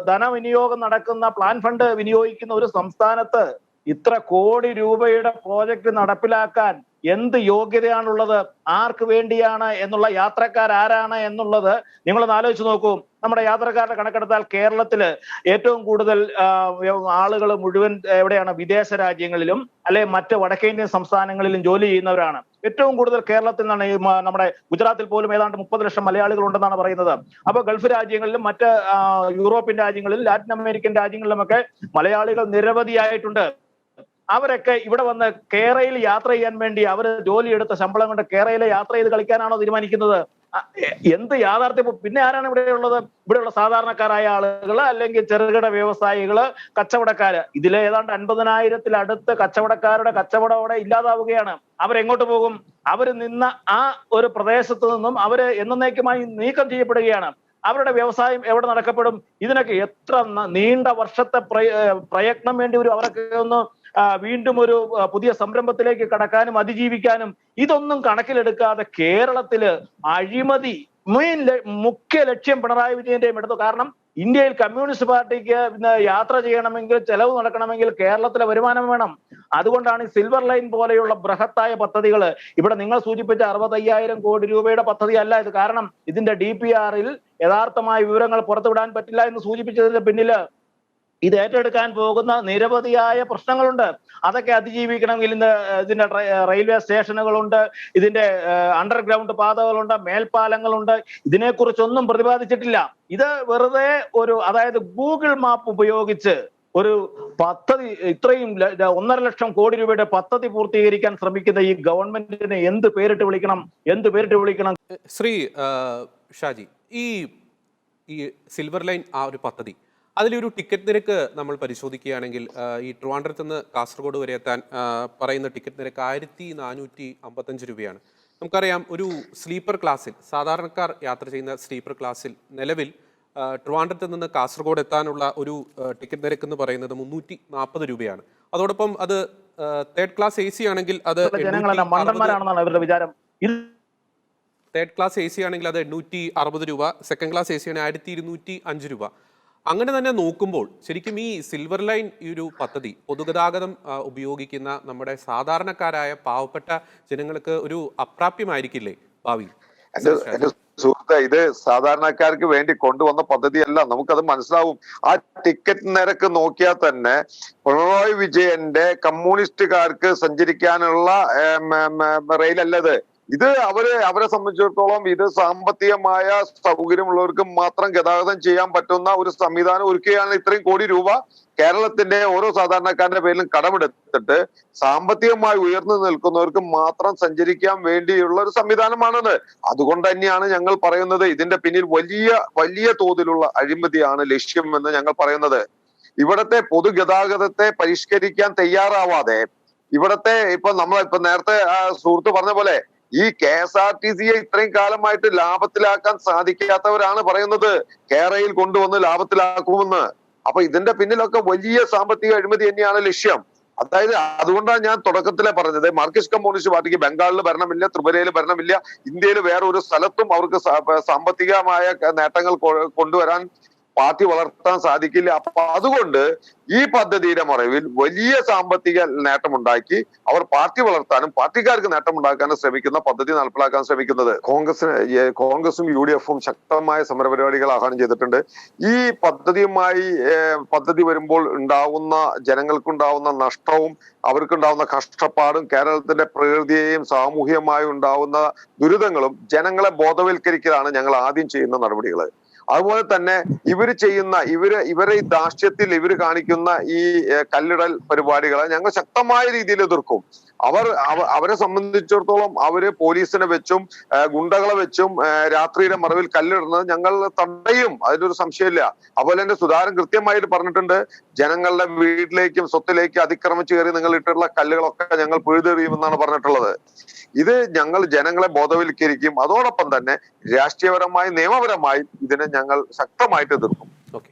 ധനവിനിയോഗം നടക്കുന്ന, പ്ലാൻ ഫണ്ട് വിനിയോഗിക്കുന്ന ഒരു സംസ്ഥാനത്ത് ഇത്ര കോടി രൂപയുടെ പ്രോജക്ട് നടപ്പിലാക്കാൻ എന്ത് യോഗ്യതയാണുള്ളത്? ആർക്ക് വേണ്ടിയാണ് എന്നുള്ള, യാത്രക്കാരാരാണ് എന്നുള്ളത് നിങ്ങളൊന്ന് ആലോചിച്ച് നോക്കൂ. നമ്മുടെ യാത്രക്കാരുടെ കണക്കെടുത്താൽ കേരളത്തില് ഏറ്റവും കൂടുതൽ ആളുകൾ മുഴുവൻ എവിടെയാണ്? വിദേശ രാജ്യങ്ങളിലും അല്ലെ മറ്റ് വടക്കേന്ത്യൻ സംസ്ഥാനങ്ങളിലും ജോലി ചെയ്യുന്നവരാണ്. ഏറ്റവും കൂടുതൽ കേരളത്തിൽ നിന്നാണ്. നമ്മുടെ ഗുജറാത്തിൽ പോലും ഏതാണ്ട് 30 ലക്ഷം മലയാളികൾ ഉണ്ടെന്നാണ് പറയുന്നത്. അപ്പൊ ഗൾഫ് രാജ്യങ്ങളിലും മറ്റ് യൂറോപ്യൻ രാജ്യങ്ങളിലും ലാറ്റിൻ അമേരിക്കൻ രാജ്യങ്ങളിലുമൊക്കെ മലയാളികൾ നിരവധിയായിട്ടുണ്ട്. അവരൊക്കെ ഇവിടെ വന്ന് കേരളയിൽ യാത്ര ചെയ്യാൻ വേണ്ടി അവർ ജോലിയെടുത്ത ശമ്പളം കൊണ്ട് കേരളയിലെ യാത്ര ചെയ്ത് കളിക്കാനാണോ തീരുമാനിക്കുന്നത്? എന്ത് യാഥാർത്ഥ്യം? പിന്നെ ആരാണ് ഇവിടെ ഉള്ളത്? ഇവിടെയുള്ള സാധാരണക്കാരായ ആളുകൾ, അല്ലെങ്കിൽ ചെറുകിട വ്യവസായികള്, കച്ചവടക്കാര്. ഇതിലെ ഏതാണ്ട് 50,000-ത്തിലടുത്ത് കച്ചവടക്കാരുടെ കച്ചവടം അവിടെ ഇല്ലാതാവുകയാണ്. അവരെങ്ങോട്ട് പോകും? അവര് നിന്ന ആ ഒരു പ്രദേശത്ത് നിന്നും അവര് എന്നേക്കുമായി നീക്കം ചെയ്യപ്പെടുകയാണ്. അവരുടെ വ്യവസായം എവിടെ നടക്കപ്പെടും? ഇതിനൊക്കെ എത്ര നീണ്ട വർഷത്തെ പ്രയത്നം വേണ്ടി വരും അവരൊക്കെ ഒന്ന് വീണ്ടും ഒരു പുതിയ സംരംഭത്തിലേക്ക് കടക്കാനും അതിജീവിക്കാനും. ഇതൊന്നും കണക്കിലെടുക്കാതെ കേരളത്തില് അഴിമതി മുഖ്യ ലക്ഷ്യം പിണറായി വിജയന്റെയും എടുത്തു. കാരണം ഇന്ത്യയിൽ കമ്മ്യൂണിസ്റ്റ് പാർട്ടിക്ക് യാത്ര ചെയ്യണമെങ്കിൽ, ചെലവ് നടക്കണമെങ്കിൽ കേരളത്തിലെ വരുമാനം വേണം. അതുകൊണ്ടാണ് ഈ സിൽവർ ലൈൻ പോലെയുള്ള ബൃഹത്തായ പദ്ധതികൾ. ഇവിടെ നിങ്ങൾ സൂചിപ്പിച്ച 65,000 കോടി രൂപയുടെ പദ്ധതി അല്ല ഇത്. കാരണം ഇതിന്റെ DPR-ൽ യഥാർത്ഥമായ വിവരങ്ങൾ പുറത്തുവിടാൻ പറ്റില്ല എന്ന് സൂചിപ്പിച്ചതിന്റെ പിന്നില് ഇത് ഏറ്റെടുക്കാൻ പോകുന്ന നിരവധിയായ പ്രശ്നങ്ങളുണ്ട്. അതൊക്കെ അതിജീവിക്കണമെങ്കിൽ ഇതിന്റെ റെയിൽവേ സ്റ്റേഷനുകളുണ്ട്, ഇതിന്റെ അണ്ടർഗ്രൗണ്ട് പാതകളുണ്ട്, മേൽപ്പാലങ്ങളുണ്ട്. ഇതിനെക്കുറിച്ചൊന്നും പ്രതിപാദിച്ചിട്ടില്ല. ഇത് വെറുതെ ഒരു, അതായത് ഗൂഗിൾ മാപ്പ് ഉപയോഗിച്ച് ഒരു പദ്ധതി, ഇത്രയും 1.5 ലക്ഷം കോടി രൂപയുടെ പദ്ധതി പൂർത്തീകരിക്കാൻ ശ്രമിക്കുന്ന ഈ ഗവൺമെന്റിനെ എന്ത് പേരിട്ട് വിളിക്കണം? ശ്രീ ഷാജി, ഈ സിൽവർ ലൈൻ ആ ഒരു പദ്ധതി, അതിലൊരു ടിക്കറ്റ് നിരക്ക് നമ്മൾ പരിശോധിക്കുകയാണെങ്കിൽ ഈ ട്രിവാൻഡ്രത്ത് നിന്ന് കാസർഗോഡ് വരെ എത്താൻ പറയുന്ന ടിക്കറ്റ് നിരക്ക് 1,455 രൂപയാണ്. നമുക്കറിയാം, ഒരു സ്ലീപ്പർ ക്ലാസ്സിൽ, സാധാരണക്കാർ യാത്ര ചെയ്യുന്ന സ്ലീപ്പർ ക്ലാസ്സിൽ നിലവിൽ ട്രിവാൻഡ്രത്ത് നിന്ന് കാസർഗോഡ് എത്താനുള്ള ഒരു ടിക്കറ്റ് നിരക്ക് എന്ന് പറയുന്നത് 340 രൂപയാണ്. അതോടൊപ്പം അത് തേർഡ് ക്ലാസ് AC ആണെങ്കിൽ അത് തേർഡ് ക്ലാസ് AC ആണെങ്കിൽ അത് 860 രൂപ, സെക്കൻഡ് ക്ലാസ് AC ആണെങ്കിൽ 1,205 രൂപ. അങ്ങനെ തന്നെ നോക്കുമ്പോൾ ശരിക്കും ഈ സിൽവർ ലൈൻ ഈ ഒരു പദ്ധതി പൊതുഗതാഗതം ഉപയോഗിക്കുന്ന നമ്മുടെ സാധാരണക്കാരായ പാവപ്പെട്ട ജനങ്ങൾക്ക് ഒരു അപ്രാപ്യമായിരിക്കില്ലേ ഭാവി? എന്റെ സുഹൃത്തെ, ഇത് സാധാരണക്കാർക്ക് വേണ്ടി കൊണ്ടുവന്ന പദ്ധതിയല്ല, നമുക്കത് മനസ്സിലാവും. ആ ടിക്കറ്റ് നിരക്ക് നോക്കിയാൽ തന്നെ പിണറായി വിജയന്റെ കമ്മ്യൂണിസ്റ്റുകാർക്ക് സഞ്ചരിക്കാനുള്ള റെയിലല്ലത്. ഇത് അവരെ സംബന്ധിച്ചിടത്തോളം ഇത് സാമ്പത്തികമായ സൗകര്യമുള്ളവർക്ക് മാത്രം ഗതാഗതം ചെയ്യാൻ പറ്റുന്ന ഒരു സംവിധാനം ഒരുക്കുകയാണ്. ഇത്രയും കോടി രൂപ കേരളത്തിന്റെ ഓരോ സാധാരണക്കാരന്റെ പേരിലും കടമെടുത്തിട്ട് സാമ്പത്തികമായി ഉയർന്നു നിൽക്കുന്നവർക്ക് മാത്രം സഞ്ചരിക്കാൻ വേണ്ടിയുള്ള ഒരു സംവിധാനമാണത്. അതുകൊണ്ട് തന്നെയാണ് ഞങ്ങൾ പറയുന്നത് ഇതിന്റെ പിന്നിൽ വലിയ തോതിലുള്ള അഴിമതിയാണ് ലക്ഷ്യമെന്ന് ഞങ്ങൾ പറയുന്നത്. ഇവിടത്തെ പൊതുഗതാഗതത്തെ പരിഷ്കരിക്കാൻ തയ്യാറാവാതെ ഇവിടത്തെ ഇപ്പൊ നേരത്തെ സുഹൃത്ത് പറഞ്ഞ പോലെ ഈ KSRTCയെ ഇത്രയും കാലമായിട്ട് ലാഭത്തിലാക്കാൻ സാധിക്കാത്തവരാണ് പറയുന്നത് കേരയിൽ കൊണ്ടുവന്ന് ലാഭത്തിലാക്കുമെന്ന്. അപ്പൊ ഇതിന്റെ പിന്നിലൊക്കെ വലിയ സാമ്പത്തിക അഴിമതി തന്നെയാണ് ലക്ഷ്യം. അതായത് അതുകൊണ്ടാണ് ഞാൻ തുടക്കത്തിലെ പറഞ്ഞത്, മാർക്സിസ്റ്റ് കമ്മ്യൂണിസ്റ്റ് പാർട്ടിക്ക് ബംഗാളിൽ ഭരണമില്ല, ത്രിപുരയിൽ ഭരണമില്ല, ഇന്ത്യയിൽ വേറെ ഒരു സ്ഥലത്തും അവർക്ക് സാമ്പത്തികമായ നേട്ടങ്ങൾ കൊണ്ടുവരാൻ പാർട്ടി വളർത്താൻ സാധിക്കില്ല. അപ്പൊ അതുകൊണ്ട് ഈ പദ്ധതിയുടെ മറവിൽ വലിയ സാമ്പത്തിക നേട്ടമുണ്ടാക്കി അവർ പാർട്ടി വളർത്താനും പാർട്ടിക്കാർക്ക് നേട്ടമുണ്ടാക്കാനും ശ്രമിക്കുന്ന പദ്ധതി നടപ്പിലാക്കാൻ ശ്രമിക്കുന്നത്. കോൺഗ്രസും UDFും ശക്തമായ സമരപരിപാടികൾ ആഹ്വാനം ചെയ്തിട്ടുണ്ട്. ഈ പദ്ധതി വരുമ്പോൾ ഉണ്ടാവുന്ന ജനങ്ങൾക്കുണ്ടാവുന്ന നഷ്ടവും അവർക്കുണ്ടാവുന്ന കഷ്ടപ്പാടും കേരളത്തിന്റെ പ്രകൃതിയെയും സാമൂഹികമായും ഉണ്ടാവുന്ന ദുരിതങ്ങളും ജനങ്ങളെ ബോധവൽക്കരിക്കലാണ് ഞങ്ങൾ ആദ്യം ചെയ്യുന്ന നടപടികൾ. അതുപോലെ തന്നെ ഇവരെ ഈ ധാർഷ്ട്യത്തിൽ ഇവര് കാണിക്കുന്ന ഈ കല്ലിടൽ പരിപാടികളെ ഞങ്ങൾ ശക്തമായ രീതിയിൽ എതിർക്കും. അവരെ സംബന്ധിച്ചിടത്തോളം അവര് പോലീസിനെ വെച്ചും ഗുണ്ടകളെ വെച്ചും രാത്രിയുടെ മറവിൽ കല്ലിടുന്നത് ഞങ്ങൾ തടയും, അതിനൊരു സംശയമില്ല. അതുപോലെ തന്നെ സുധാകരൻ കൃത്യമായിട്ട് പറഞ്ഞിട്ടുണ്ട്, ജനങ്ങളുടെ വീട്ടിലേക്കും സ്വത്തിലേക്കും അതിക്രമിച്ചു കയറി നിങ്ങൾ ഇട്ടിട്ടുള്ള കല്ലുകളൊക്കെ ഞങ്ങൾ പിഴുതെറിയുമെന്നാണ് പറഞ്ഞിട്ടുള്ളത്. ഇത് ഞങ്ങൾ ജനങ്ങളെ ബോധവൽക്കരിക്കും. അതോടൊപ്പം തന്നെ രാഷ്ട്രീയപരമായി നിയമപരമായി ഇതിനെ ഞങ്ങൾ ശക്തമായിട്ട് എതിർക്കും. ഓക്കെ,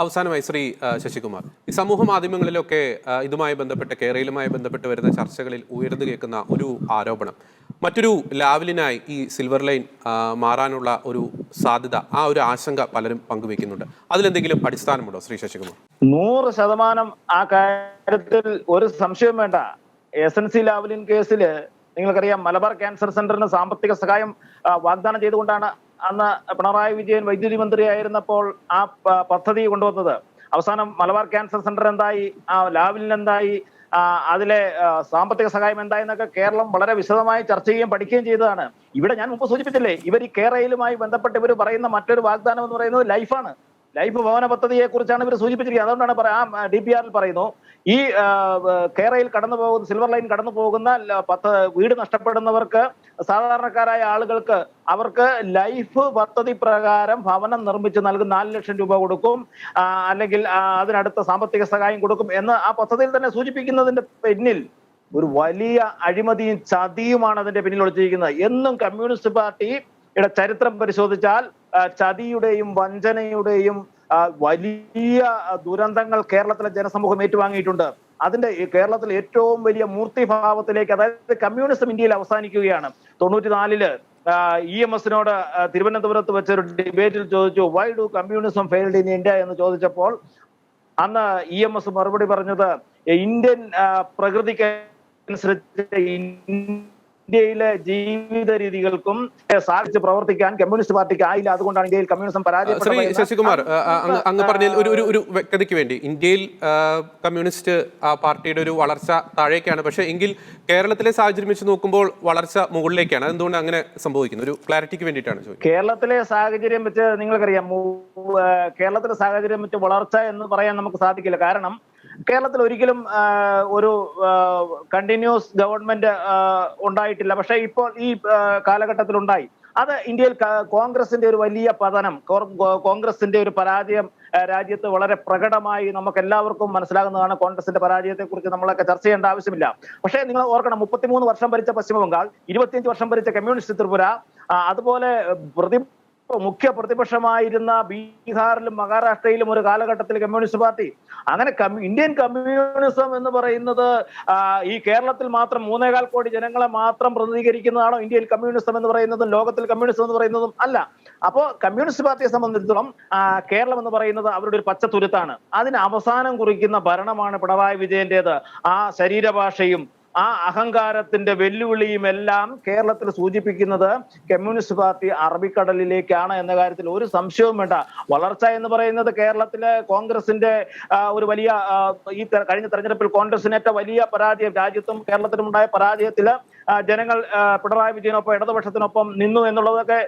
അവസാനമായി ശ്രീ ശശികുമാർ, ഈ സമൂഹ മാധ്യമങ്ങളിലൊക്കെ ഇതുമായി ബന്ധപ്പെട്ട് കേരളവുമായി ബന്ധപ്പെട്ട് വരുന്ന ചർച്ചകളിൽ ഉയർന്നു കേൾക്കുന്ന ഒരു ആരോപണം, മറ്റൊരു ലാവലിനായി ഈ സിൽവർ ലൈൻ മാറാനുള്ള ഒരു സാധ്യത, ആ ഒരു ആശങ്ക പലരും പങ്കുവെക്കുന്നുണ്ട്. അതിലെന്തെങ്കിലും അടിസ്ഥാനമുണ്ടോ ശ്രീ ശശികുമാർ? 100% ആ കാര്യത്തിൽ ഒരു സംശയവും വേണ്ട. SNC ലാവലിൻ കേസില് നിങ്ങൾക്കറിയാം, മലബാർ ക്യാൻസർ സെന്ററിന് സാമ്പത്തിക സഹായം വാഗ്ദാനം ചെയ്തുകൊണ്ടാണ് അന്ന് പിണറായി വിജയൻ വൈദ്യുതി മന്ത്രിയായിരുന്നപ്പോൾ ആ പദ്ധതി കൊണ്ടുവന്നത്. അവസാനം മലബാർ ക്യാൻസർ സെന്റർ എന്തായി, ആ ലാബിൽ എന്തായി, അതിലെ സാമ്പത്തിക സഹായം എന്തായി എന്നൊക്കെ കേരളം വളരെ വിശദമായി ചർച്ച ചെയ്യുകയും പഠിക്കുകയും ചെയ്തതാണ്. ഇവിടെ ഞാൻ മുമ്പ് സൂചിപ്പിച്ചില്ലേ, ഇവർ ഈ കേരളയിലുമായി ബന്ധപ്പെട്ട് ഇവർ പറയുന്ന മറ്റൊരു വാഗ്ദാനം എന്ന് പറയുന്നത് ലൈഫാണ്. ലൈഫ് ഭവന പദ്ധതിയെ കുറിച്ചാണ് ഇവർ സൂചിപ്പിച്ചിരിക്കുന്നത്. അതുകൊണ്ടാണ് DPR പറയുന്നു, ഈ കേരളയിൽ കടന്നു പോകുന്ന സിൽവർ ലൈൻ കടന്നു പോകുന്ന വീട് നഷ്ടപ്പെടുന്നവർക്ക്, സാധാരണക്കാരായ ആളുകൾക്ക് അവർക്ക് ലൈഫ് പദ്ധതി പ്രകാരം ഭവനം നിർമ്മിച്ച് നൽകും, 4 ലക്ഷം രൂപ കൊടുക്കും, അല്ലെങ്കിൽ അതിനടുത്ത സാമ്പത്തിക സഹായം കൊടുക്കും എന്ന് ആ പദ്ധതിയിൽ തന്നെ സൂചിപ്പിക്കുന്നതിന്റെ പിന്നിൽ ഒരു വലിയ അഴിമതിയും ചതിയുമാണ് അതിന്റെ പിന്നിൽ ഒളിച്ചിരിക്കുന്നത്. എന്നും കമ്മ്യൂണിസ്റ്റ് പാർട്ടിയുടെ ചരിത്രം പരിശോധിച്ചാൽ ചതിയുടെയും വഞ്ചനയുടെയും വലിയ ദുരന്തങ്ങൾ കേരളത്തിലെ ജനസമൂഹം ഏറ്റുവാങ്ങിയിട്ടുണ്ട്. അതിന്റെ കേരളത്തിൽ ഏറ്റവും വലിയ മൂർത്തിഭാവത്തിലേക്ക്, അതായത് കമ്മ്യൂണിസം ഇന്ത്യയിൽ അവസാനിക്കുകയാണ്. 94-ല് EMSനോട് തിരുവനന്തപുരത്ത് വെച്ചൊരു ഡിബേറ്റിൽ ചോദിച്ചു, why do communism failed in India എന്ന് ചോദിച്ചപ്പോൾ അന്ന് EMS മറുപടി പറഞ്ഞത്, ഇന്ത്യൻ പ്രകൃതിക്കനുസരിച്ച് ഇന്ത്യയിലെ ജീവിത രീതികൾക്കും സാധിച്ച് പ്രവർത്തിക്കാൻ കമ്മ്യൂണിസ്റ്റ് പാർട്ടിക്ക് ആയില്ല, അതുകൊണ്ടാണ് ഇന്ത്യയിൽ കമ്മ്യൂണിസം പരാജയപ്പെട്ടത്. ശശികുമാർ, അങ്ങ് പറഞ്ഞ ഒരു വ്യക്തതയ്ക്ക് വേണ്ടി, ഇന്ത്യയിൽ കമ്മ്യൂണിസ്റ്റ് പാർട്ടിയുടെ ഒരു വളർച്ച താഴേക്കാണ്, പക്ഷേ എങ്കിൽ കേരളത്തിലെ സാഹചര്യം വെച്ച് നോക്കുമ്പോൾ വളർച്ച മുകളിലേക്കാണ്. അതെന്തുകൊണ്ട് അങ്ങനെ സംഭവിക്കുന്നു? ഒരു ക്ലാരിറ്റിക്ക് വേണ്ടിയിട്ടാണ് ചോദിക്കുന്നത്. കേരളത്തിലെ സാഹചര്യം വെച്ച് നിങ്ങൾക്കറിയാം, കേരളത്തിലെ സാഹചര്യം വെച്ച് വളർച്ച എന്ന് പറയാൻ നമുക്ക് സാധിക്കില്ല. കാരണം കേരളത്തിൽ ഒരിക്കലും ഒരു കണ്ടിന്യൂസ് ഗവൺമെന്റ് ഉണ്ടായിട്ടില്ല. പക്ഷെ ഇപ്പോൾ ഈ കാലഘട്ടത്തിൽ ഉണ്ടായി. അത് ഇന്ത്യയിൽ കോൺഗ്രസിന്റെ ഒരു വലിയ പതനം, കോൺഗ്രസിന്റെ ഒരു പരാജയം രാജ്യത്ത് വളരെ പ്രകടമായി നമുക്ക് എല്ലാവർക്കും മനസ്സിലാകുന്നതാണ്. കോൺഗ്രസിന്റെ പരാജയത്തെ കുറിച്ച് നമ്മളൊക്കെ ചർച്ച ചെയ്യേണ്ട ആവശ്യമില്ല. പക്ഷേ നിങ്ങൾ ഓർക്കണം, 33 വർഷം ഭരിച്ച പശ്ചിമ ബംഗാൾ, 25 വർഷം ഭരിച്ച കമ്മ്യൂണിസ്റ്റ് ത്രിപുര, അതുപോലെ മുഖ്യ പ്രതിപക്ഷമായിരുന്ന ബീഹാറിലും മഹാരാഷ്ട്രയിലും ഒരു കാലഘട്ടത്തിൽ കമ്മ്യൂണിസ്റ്റ് പാർട്ടി. അങ്ങനെ ഇന്ത്യൻ കമ്മ്യൂണിസം എന്ന് പറയുന്നത് ഈ കേരളത്തിൽ മാത്രം 3.25 കോടി ജനങ്ങളെ മാത്രം പ്രതിനിധീകരിക്കുന്നതാണോ ഇന്ത്യയിൽ കമ്മ്യൂണിസം എന്ന് പറയുന്നതും ലോകത്തിൽ കമ്മ്യൂണിസം എന്ന് പറയുന്നതും? അല്ല. അപ്പോ കമ്മ്യൂണിസ്റ്റ് പാർട്ടിയെ സംബന്ധിച്ചിടത്തോളം കേരളം എന്ന് പറയുന്നത് അവരുടെ ഒരു പച്ചത്തുരുത്താണ്. അതിന് അവസാനം കുറിക്കുന്ന ഭരണമാണ് പിണറായി വിജയന്റേത്. ആ ശരീരഭാഷയും ആ അഹങ്കാരത്തിന്റെ വെല്ലുവിളിയും എല്ലാം കേരളത്തിൽ സൂചിപ്പിക്കുന്നത് കമ്മ്യൂണിസ്റ്റ് പാർട്ടി അറബിക്കടലിലേക്കാണ് എന്ന കാര്യത്തിൽ ഒരു സംശയവും വേണ്ട. വളർച്ച എന്ന് പറയുന്നത് കേരളത്തിലെ കോൺഗ്രസിന്റെ ഒരു വലിയ കഴിഞ്ഞ തെരഞ്ഞെടുപ്പിൽ കോൺഗ്രസിനേറ്റ വലിയ പരാജയം, രാജ്യത്തും കേരളത്തിലും ഉണ്ടായ പരാജയത്തില് ജനങ്ങൾ പിണറായി വിജയനൊപ്പം ഇടതുപക്ഷത്തിനൊപ്പം നിന്നു എന്നുള്ളതൊക്കെ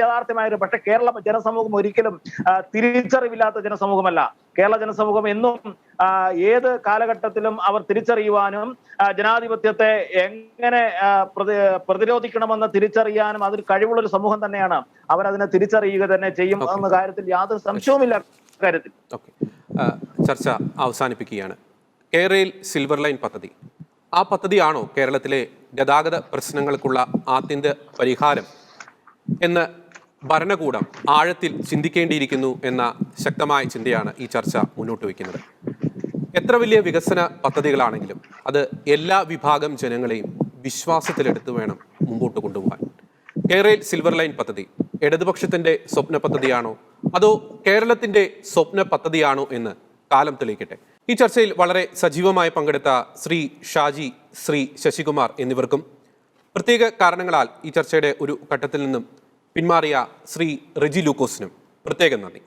യാഥാർത്ഥ്യമായിരുന്നു. പക്ഷെ കേരള ജനസമൂഹം ഒരിക്കലും തിരിച്ചറിവില്ലാത്ത ജനസമൂഹമല്ല. കേരള ജനസമൂഹം എന്നും ഏത് കാലഘട്ടത്തിലും അവർ തിരിച്ചറിയുവാനും ജനാധിപത്യത്തെ എങ്ങനെ പ്രതിരോധിക്കണമെന്ന് തിരിച്ചറിയാനും അതിൽ കഴിവുള്ള ഒരു സമൂഹം തന്നെയാണ്. അവരതിനെ തിരിച്ചറിയുക തന്നെ ചെയ്യും എന്ന കാര്യത്തിൽ യാതൊരു സംശയവുമില്ല. കാര്യത്തിൽ ചർച്ച അവസാനിപ്പിക്കുകയാണ്. കേരയിൽ സിൽവർ ലൈൻ പദ്ധതി, ആ പദ്ധതിയാണോ കേരളത്തിലെ ഗതാഗത പ്രശ്നങ്ങൾക്കുള്ള ആത്യന്തിക പരിഹാരം എന്ന് ഭരണകൂടം ആഴത്തിൽ ചിന്തിക്കേണ്ടിയിരിക്കുന്നു എന്ന ശക്തമായ ചിന്തയാണ് ഈ ചർച്ച മുന്നോട്ട് വയ്ക്കുന്നത്. എത്ര വലിയ വികസന പദ്ധതികളാണെങ്കിലും അത് എല്ലാ വിഭാഗം ജനങ്ങളെയും വിശ്വാസത്തിലെടുത്ത് വേണം മുമ്പോട്ട് കൊണ്ടുപോകാൻ. കേരയിൽ സിൽവർ ലൈൻ പദ്ധതി ഇടതുപക്ഷത്തിന്റെ സ്വപ്ന പദ്ധതിയാണോ അതോ കേരളത്തിന്റെ സ്വപ്ന പദ്ധതിയാണോ എന്ന് കാലം തെളിയിക്കട്ടെ. ഈ ചർച്ചയിൽ വളരെ സജീവമായി പങ്കെടുത്ത ശ്രീ ഷാജി, ശ്രീ ശശികുമാർ എന്നിവർക്കും പ്രത്യേക കാരണങ്ങളാൽ ഈ ചർച്ചയുടെ ഒരു ഘട്ടത്തിൽ നിന്നും പിന്മാറിയ ശ്രീ റെജി ലൂക്കോസിനും പ്രത്യേകം നന്ദി.